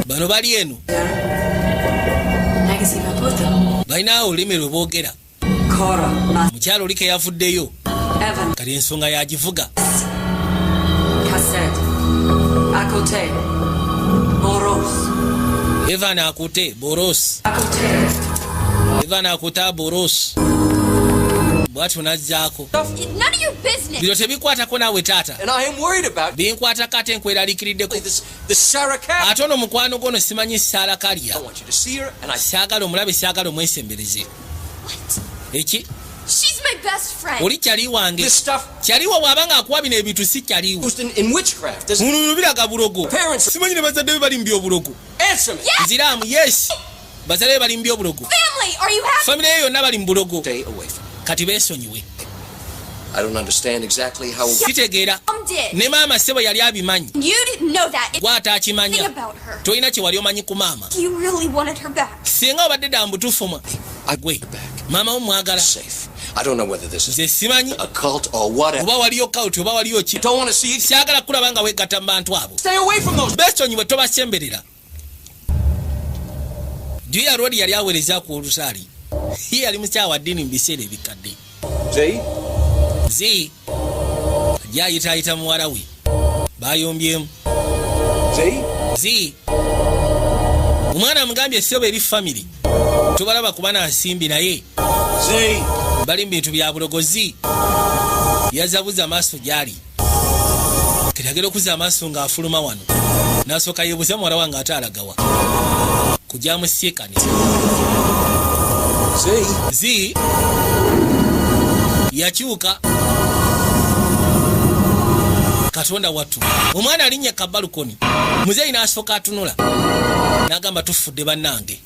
Bano bali eno. Balina olulimi lwe boogera. Mukyalo oli ke yavuddeyo. Kati ensonga yagivuga. Evan akute Boros. Evan akuta Boros. Bwatu nazzaako. None of your business. Bino tebikwatako naawe taata. And I am worried about binkwata kate nkweralikiriddeko. the Sarah Carrier. Ate ono mukwano gwono simanyi Sarah Carrier. I want you to see her and I saagala omulabe saagala omwesembereze. Eki? She's my best friend. Oli kyali wange. This stuff. Kyaliwo bw'abanga akuwa bino ebintu si kyaliwo. In witchcraft. Muno biraga bulogo. Parents. Simanyi ne bazadde be bali mu byobulogo. Answer me. Nziraamu yes. Bazadde be bali mu byobulogo. Family, are you happy? Family yonna bali mu bulogo. Stay away from her. Kati beesonyiwe. I don't understand exactly how. Kitegeera. Ne maama Sebo yali abimanyi. You didn't know that. Gwata akimanya. About her. Tolina kye wali omanyi ku maama. You really wanted her back. Singa obadde dda mbutuufu mwa. Agwe. Maama wo mwagala. Safe. I don't know whether this is a cult or whatever. Oba waliyo cult oba waliyo ki. Don't want to see it. Siagala kulaba nga wegatta mu bantu abo. Stay away from those. Besonyiwe tobasemberera. Julia Road yali aweereza ku olusaali. Ye yali mukyawa ddiini mu biseera ebikadde. Zee yayitaayita muwala we bayombyemu. Zee omwana amugambye Sebo eri family tobalaba kuba nasimbi naye bali mu bintu bya bulogozi. Yazabuza maaso gyali kiragera okuza amaaso ng'afuluma wano n'asooka yeebuuza muwala wange ate alagawa kujja musiekanisa zi yakyuka Katonda wattu omwana alinnya kabalukoni muzeeyi n'asooka atunula n'agamba tufudde bannange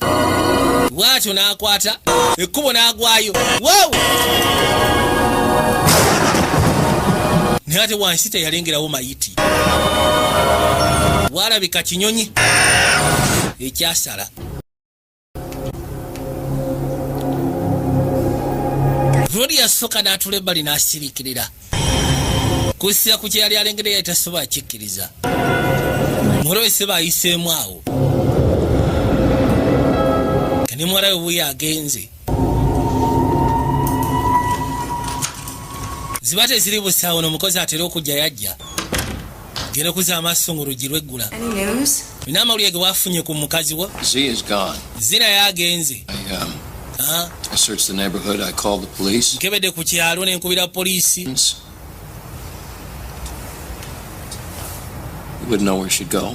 bw'atyo n'akwata ekkubo n'agwayo wow naye ate wansi teyalengerawo mayiti bwalabika kinyonyi ekyasala Rodi yasooka n'atula ebbali n'asiriikirira kussira ku kye yali alengedde yali tasobola akikkiriza mulowese baayiseemu awo ne muwala we buye agenze ziba teziri busaawo n'omukozi atera okujja yajja genda okuza amaaso ng'oluggi lweggula nina amawulire ge waafunye ku mukazi wo zina yagenze I searched the neighborhood. I called the police. nkebedde ku kyalo ne nkubira poliisi You wouldn't know where she'd go,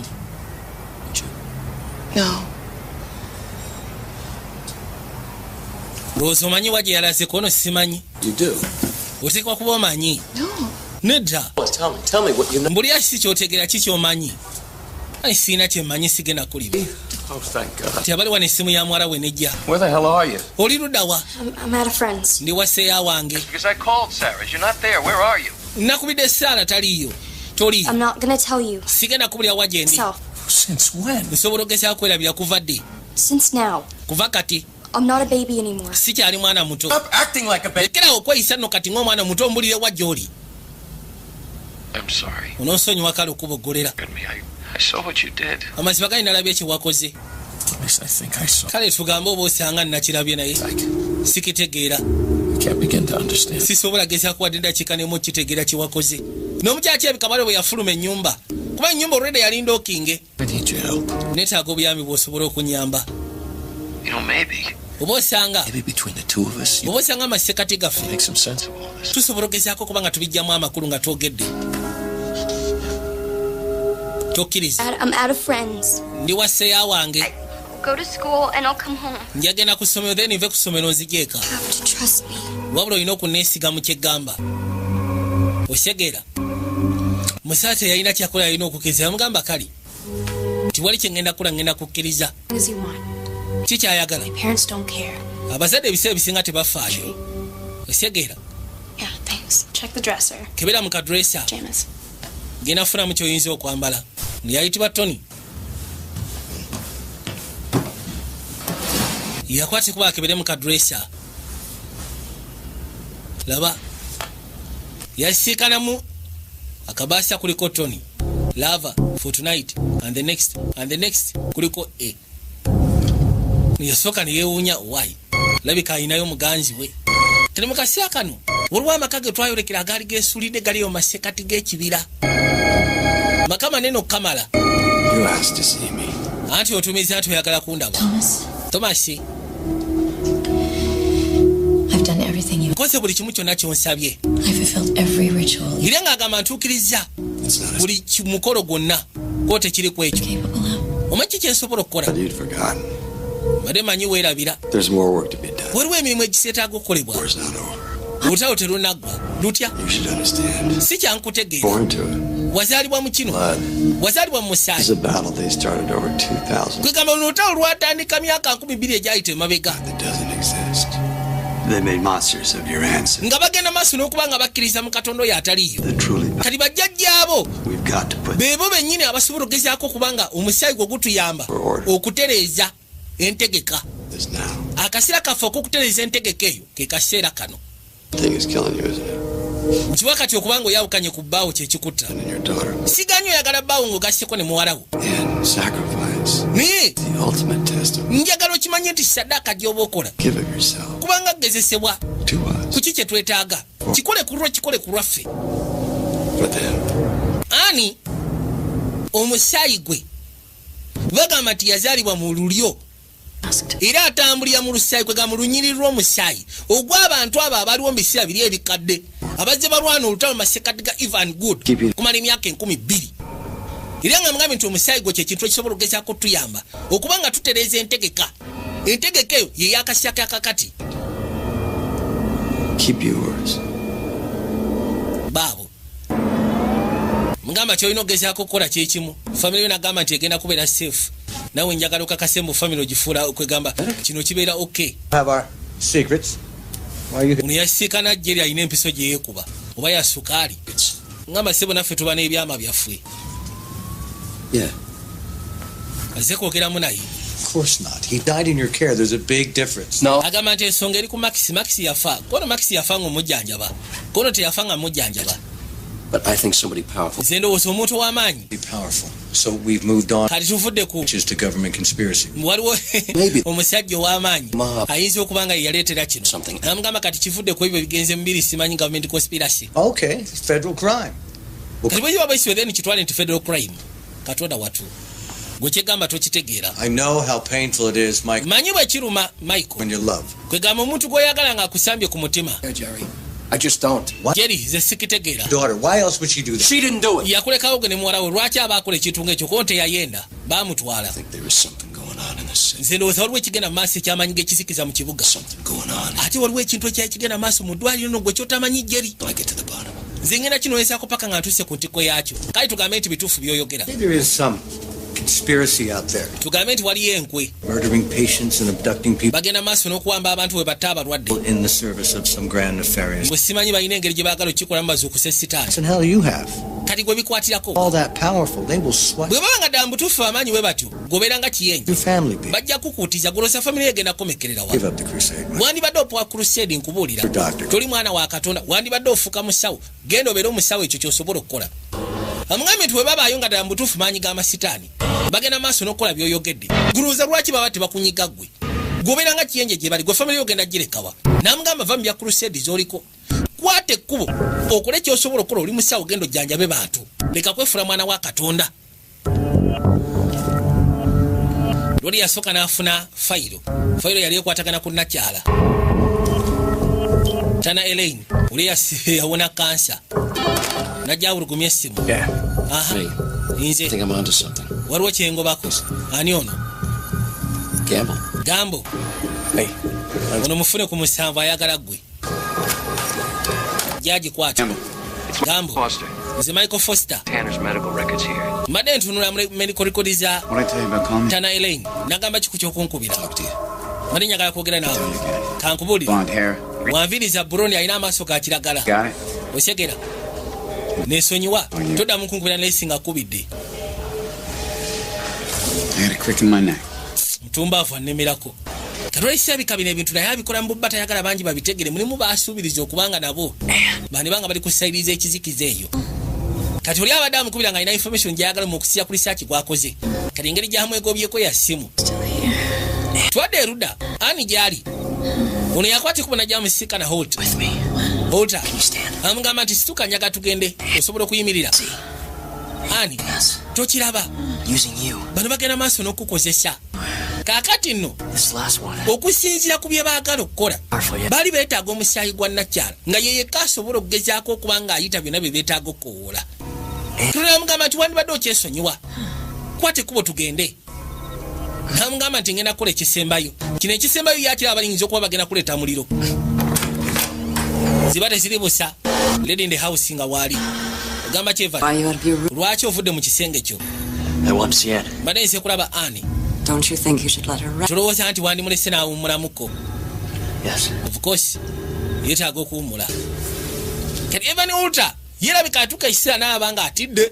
would you? No. lowooza omanyi wa gye yalaze kono simanyi You do? oteekwa kuba omanyi nedda Tell me what you know. mbuli aki si kyotegeera ki kyomanyi ayi siina kyemmanyi sigenda kuliba Oh, thank God. ti abali wano essimu ya mwala we nejja Where the hell are you? oli ludda wa I'm at a friend's. ndi waseeya wange Because I called Sarah. You're not there. Where are you? nakubidde Saara taliiyo toliiyo I'm not gonna tell you. sigenda kubulira wa gye ndi So, Since when? nsobola ogezaako kwerabira kuva ddi since now, kuva kati I'm not a baby anymore. sikyali mwana muto Stop acting like a baby. lekerawo okweyisa nno kati ng'omwana muto ombulire wa gy'oli I'm sorry. onoonsonyiwa kale okuboggolera I saw what you did. amazima gali nalabye kyewakoze At least I think I saw. kale tugambe oba osanga nnakirabye naye sikitegeera I can't begin to understand. sisobola gezaako wadde eddakiika nemu okitegeera kyewakoze n'omukyaki ebikabale bwe yafuluma ennyumba kuba ennyumba olwedde yali ndookinge I need your help. neetaaga obuyambi bw'osobola okunyamba You know, maybe. oba osanga Maybe between the two of us, you oba osanga amasekati gaffe make some sense of all this. tusobola ogezaako kuba nga tubijjamu amakulu nga twogedde tokkiriza I'm at a friend's. ndi wasseeya wange Go to school and I'll come home. njagenda ku ssomero then nve ku ssomero nzigyeka You have to trust me. wabula olina okuneesiga mu kyeggamba osegeera musaate yalina kyakola yalina okukiriza yamugamba kali tiwali kyengenda kula ngenda kukkiriza What does he want? kikyayagala My parents don't care. abazadde ebiseera ebisinga tebafaayo osegeera Yeah, thanks. Check the dresser. kebera mu kadresa Pajamas. genda funamu kyoyinza okwambala yayitibwa Tony yakwate kuba akebere mu kadresa laba yasiikanamu akabaasa kuliko Tony lava for tonight and the next kuliko a yasooka neyewuunya why labika ayinayo muganzi we tene mu kaseera kano waliwo amaka ge twayolekera agaali geesuulidde galiyo mu masekati g'ekibira maka manene okukamala You asked to see me. anti otumiza nti oyagala kundaba Tomasi I've done everything you. nkoze buli kimu kyonna kyonsabye I fulfilled every ritual you era ng'agamba ntuukiriza buli mukolo gwonna ko tekiri ku ekyo capable of. omanyi kyensobola okukola But you'd forgotten. badde manyi weerabira There's more work to be done. waliwo emirimu egiseetaaga okukolebwa War's not over. olutalo terunaggwa lutya You should understand. si kyankutegeera Born to it. wazaalibwa mu kino Blood. wazaalibwa mu This is musaayi a battle they started over 2,000. kwegamba luno olutalo lwatandika myaka 20 egyayita emabega That doesn't exist. They made monsters of your ancestors. nga bagenda maaso n'okuba nga bakkiriza mu katonda oyo ataliiyo The truly kati bajjajjaabo we've got to put beebo bennyini abasobola okugezaako kubanga omusaayi gwe gutuyamba okutereeza entegeka this now. akaseera kaffe ok'okutereeza entegeka eyo ke kaseera kano Thing is killing you, isn't it? nkiwa kati okubanga oyawukanye ku bbaawo kyekikutta And your daughter. siganye oyagala bbaawo ng'ogasseko ne muwalawo And sacrifice. naye The ultimate test of njagala okimanye nti saddaaka gy'oba okola give of yourself kubanga kugezesebwa to us. ku ki kye twetaaga kikole ku lulwo kikole ku lwaffe But then ani omusaayi gwe bagamba nti yazaalibwa mu lulyo era atambulira mu lusaayi kwega mu lunyiri lw'omusaayi ogw'abantu abo abaliwo mu biseera biri ebikadde abazze balwana olutalo masekati ga Ivan Good kumala emyaka 12 era nga mugambye nti omusaayi gwo kyekintu ekisobola okugezaako tuyamba okuba nga tutereeza entegeka eyo ye yakasya kakati baabo mugamba kyolina okugezaako okukola kyekimu famire yo nagamba nti egenda kubeera safe nawe njagala okakase mu famire ogifuula okwegamba kino kibeera okay ono yasiikana jjeri alina empiso gye yeekuba oba ya sukaali ngamba sebo naffe tuba n'ebyama byaffe azze kwogeramu naye Of course not. He died in your care. There's a big difference. No. Agamba nti ensonga eri ku Max yafa. Kono Max yafa ng'omujjanjaba. Kono teyafa nga mujjanjaba. But I think somebody powerful. Zendo was omuntu w'amaanyi. Be powerful. So we've moved on. Kati tuvudde ku. Which is to government conspiracy. Waliwo omusajja ow'amaanyi. Ayinza okuba nga yaleetera kino. Namugamba kati kivudde ku ebyo bigenze mu biri simanyi government conspiracy. Okay. Federal crime. Kati bwe yiwa baisiwe then kitwale nti federal crime. Katonda watu. Gwekigamba tokitegeera. I know how painful it is, Mike. Manyi bwe kiruma, Michael. When you love. Kwegamba omuntu gw'oyagala ng'akusambye ku mutima. Jerry. I just don't. What? Jerry, ze sikitegeera. Daughter, why else would she do that? She didn't do it. Yakulekawo gwe ne muwala we lwaki aba akola ekintu ng'ekyo konte yayenda baamutwala. I think there is something going on in this city. Nze ndowooza waliwo ekigenda mu maaso ekyamanyi g'ekisikiza mu kibuga. Something going on. Ate waliwo ekintu ekigenda mu maaso mu ddwaliro no gwe kyotamanyi Jerry. I get to the bottom. Nze ngenda kinoonyesaako paka nga ntuuse ku ntikko yaakyo. Kale tugambe nti bituufu by'oyogera. There is some conspiracy out there. Tugambe nti waliyo enkwe. Murdering patients and abducting people. Bagenda maaso n'okuwamba abantu bwe batta abalwadde. In the service of some grand nefarious. Bwe simanyi balina engeri gye baagala okikolamu bazuukuse sitaani. And hell you have. Kati gwe bikwatirako. All that powerful, they will sweat. Bwe baba nga ddala mu butuufu amanyi bwe batyo gobeera nga kiyenje. Your family people. Bajja kukuutiza golosa famire egenda komekerera wa. Give up the crusade. Wandibadde opowa crusade nkubuulira. Toli mwana wa Katonda. Wandibadde ofuuka musawo. Genda obeere omusawo ekyo ky'osobola okukola. Amugambye nti bwe babaayo nga ddala mu butuufu maanyi g'amasitaani. Bagenda maaso n'okukola by'oyogedde. Guluuza lwaki baba tebakunyiga ggwe. Gobeera nga kiyenje gye bali. Gwe famire yogenda girekawa. Namugamba va mu bya crusade z'oliko. Kwate ekkubo okole ky'osobola okukola oli musawo genda ojjanjabe bantu. Leka kwefula mwana wa Katonda. Loli yasooka n'afuna fayiro. Fayiro yali ekwatagana ku Nakyala. Tana Elaine oli yawona kansa. Najja awulugumya essimu. Aha. Nze. I think I'm onto something. Waliwo kyengobako. Ani ono? Gambo. Hey. Ono mufune ku musanvu ayagala ggwe. Jaji kwata. Gambo. Foster. Nze Michael Foster. Tanner's medical records here. Mbadde ntunula medical records za What I tell you about Connie? Tana Elaine. Nagamba kiku ky'okunkubira. Mbadde njagala kwogera nawe. Kankubulira. Blonde hair. Wanviriza Broni alina amaaso ga kiragala. Got it. Osegera. Nesonyiwa. Toddamu kunkubira n'esinga kubidde. I had a crick in my neck. Mutumbaavu annemerako. Kalolesa bikabina ebintu naye abikola mu bubba tayagala bangi babitegere mulimu baasuubiriza okubanga nabo. Bani banga bali kusayiriza ekizikiza eyo. Kati oli abadde amukubira nga alina information gy'ayagala mu okusiya ku research gw'akoze. Kati engeri gy'amu egobyeko ya ssimu. Twadde erudda ani gy'ali. Ono yakwata kubona gy'amusika na Holt. Holt. Amugamba nti situka njaga tugende osobola okuyimirira. Ani tokiraba. Bano bagenda maaso n'okukozesa. Kaakati nno okusinziira ku bye baagala okukola baali beetaaga omusaayi gwa Nakyala nga ye yekka asobola okugezaako okuba ng'ayita byonna bye beetaaga okukowoola. Tunamugamba nti wandibadde okyesonyiwa. Kwate ekkubo tugende. Namugamba nti ngenda kukola ekisembayo. Kino ekisembayo yakira abalingiza okuba bagenda kuleeta muliro. Ziba teziri busa. Lady in the house nga waali. Ogamba kyeva. Lwaki ovudde mu kisenge kyo? Mbadde nse kulaba Ani. Don't you think you should let her rest? Tulowooza nti wandimulese naawummulamuko. Of course. Yeetaaga okuwummula. Kati Evan Ultra yerabika atuuka ekiseera n'abanga atidde.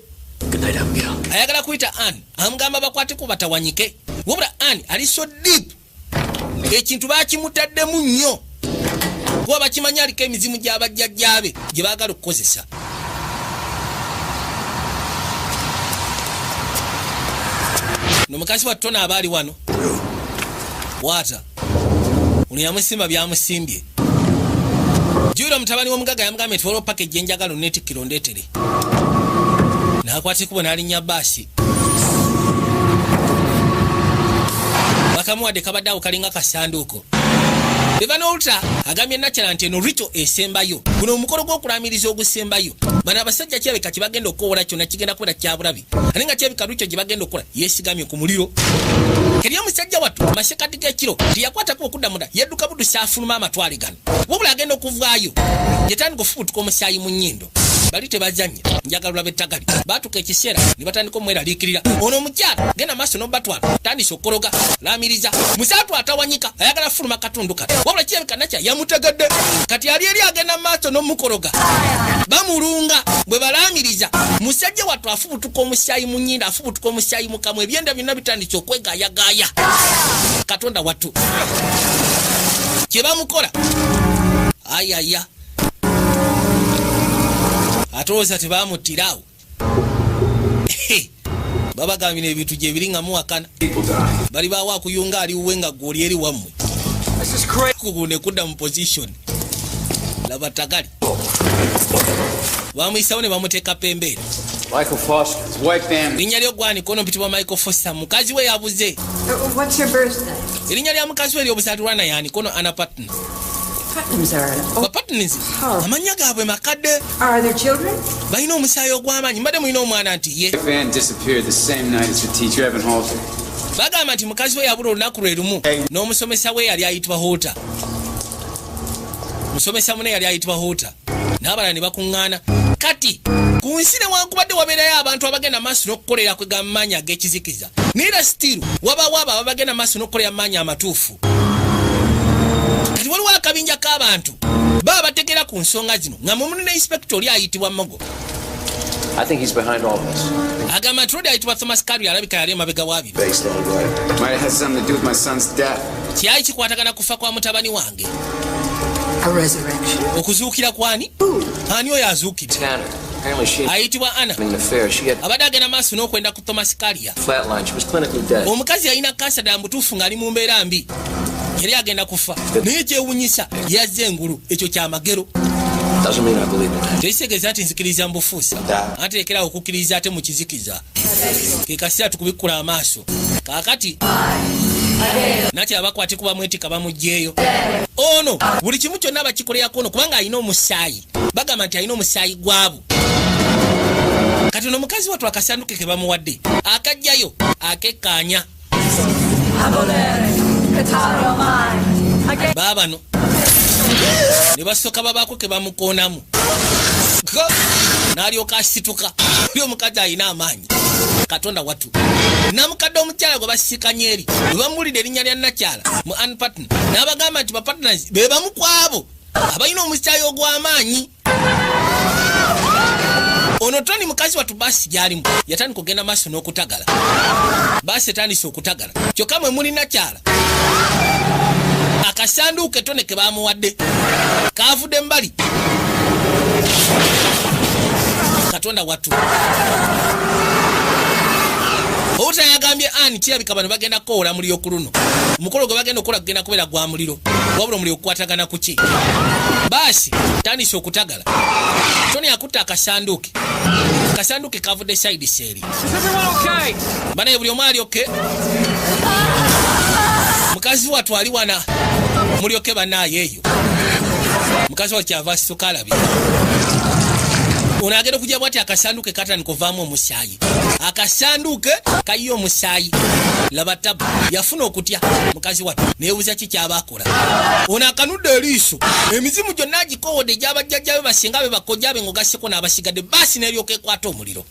Ayagala kuyita Ani amugamba bakwateko batawanyike. Wabula Ani ali so deep. Ekintu baakimutaddemu nnyo. Kuba bakimanyi aliko emizimu gy'abajjajjaabe gye baagala okukozesa. Nomukasi wa Tona abaali wano. Wata. Ono yamusima byamusimbye. Juro mutabani w'omugaga yamugambye nti waliwo package enjagalo netikkiro ndeetere. N'akwata ekkubo n'alinnya baasi. akamuwadde kabaddeawo kalinga kasanduuko bebanolta agambye nakyala nti eno rito esembayo guno omukolo gw'okulamiriza ogusembayo bano abasajja kyebeka kye bagenda okukola kyonna kigenda kubeera kyabulabi ate nga kyebika rito gye bagenda okukola yeesigamye ku muliro eri omusajja wattu masekati g'ekiro teyakwatako okudda munda yedduka buddusa afuluma amatwale gano wabula agenda okuvaayo yetandika ofubutuka omusaayi mu nnyindo bali tebazanye njagalula bettagali batuka ekiseera ne batandika omweraliikirira ono omukyala genda maaso n'obatwala tandisa okukologa laamiriza musaatu atawanyika ayagala fuluma katundu kati wabula kirabika nakya yamutegedde kati ali eri agenda maaso n'omukologa bamulunga bwe balaamiriza musajja wattu afubutuka omusaayi mu nnyindo afubutuka omusaayi mu kamwa ebyenda byonna bitandisa okwegaayagaaya katonda wattu kye bamukola ayaya atooza tebamuttirawo babagambye ebintu gye biri nga muwakana bali bawo akuyunga aliwuwe nga gwoli eri wammwe kugune kudda mu position laba tagali bamuyisawo ne bamuteeka pembeere erinnya ly'ogwanika ono mpitibwa Michael Foster mukazi we yabuze erinnya lya mukazi we ery'obuzaaliranwa yanika ono Anna Patton Patton's amanya gaabwe makadde balina omusaayi ogw'amaanyi mbadde mulina omwana nti ye bagamba nti mukazi we yabula olunaku lwe lumu n'omusomesa we yali ayitibwa Hota musomesa mune yali ayitibwa Hota n'abalala ne bakuŋŋaana kati ku nsi newankubadde wabeerayo abantu abagenda maaso n'okukolera kwega mu maanyi ag'ekizikiza neera stiru wabaawo abo abagenda maaso n'okukolera mu maanyi amatuufu kati waliwo akabinja k'abantu baba bategera ku nsonga zino nga mumuni ne inspector oli ayitibwa Mogo agamba nti lodi ayitibwa Thomas Carey alabika yali emabega w'abiri kyali kikwatagana kufa kwa mutabani wange okuzuukira kwani ani oyo azuukidde ayitibwa Anna abadde agenda maaso n'okwenda ku Thomas Carey omukazi yalina kansa ddala mutuufu ng'ali mu mbeera mbi yali agenda kufa naye kyewunyisa yazze engulu ekyo kyamagero tekitegeeza nti nzikiriza mu bufuusa ate lekerawo okukkiriza ate mu kizikiza kekasira tukubikkula amaaso kaakati nakyala bakwate kuba mwetika bamugjeeyo ono buli kimu kyonna bakikolerako ono kubanga alina omusaayi bagamba nti alina omusaayi gwabo kati ono omukazi wattu akasanduke ke bamuwadde akajjayo akekkaanya baabano ne basooka babaako ke bamukoonamu n'alyoka asituka oli omukazi alina amaanyi katonda wattu namukadde omukyala gwe basisikanye eri bwe bamuwulidde erinnya lya nakyala mu Ann Patton n'abagamba nti bapatners be bamu ku abo abalina omusaayi ogw'amaanyi ono Tony mukazi wattu baasi gy'alimu yatandika okugenda maaso n'okutagala baasi etandise okutagala kyokka mwe muli nakyala akasanduuke Tony ke baamuwadde kaavudde mbali katonda wattu Ota yagambye ani kirabika bano bagenda kukola muliro ku luno omukolo gwe bagenda okukola kugenda kubeera gwa muliro wabula omuliro okukwatagana ku ki baasi tandise okutagala Tony akutta akasanduuke kavudde side seeri banaye buli omu ali oke mukazi wattu ali wana mulyoke bannaayo eyo mukazi wattu kyava asituka alabye ono agenda okujja bwati akasanduuke katandika ovaamu omusaayi akasanduuke kayiye omusaayi laba tabu yafuna okutya mukazi wattu neebuuza ki kyabaakola ono akanudde eriiso emizimu gyonna agikowodde gy'abajjajjabe basinga be bakojjabe ng'ogasseko n'abasigadde baasi n'eryoka ekwata omuliro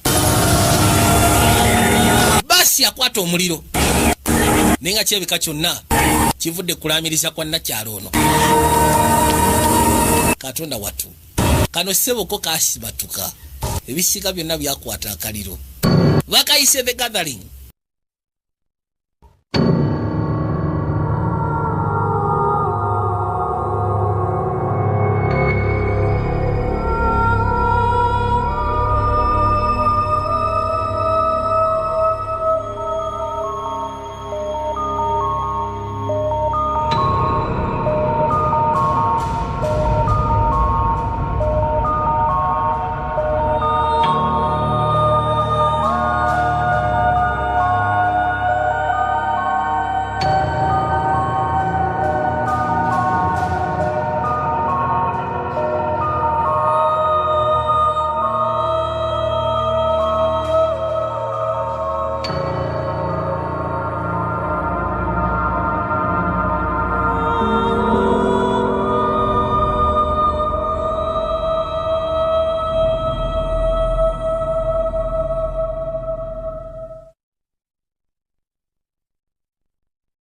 baasi akwata omuliro naye nga kirabika kyonna kivudde kulaamiriza kwa nakyalo ono katonda wattu kano seboko kasibatuka ebisiga byonna byakwata akaliro bakayise the gathering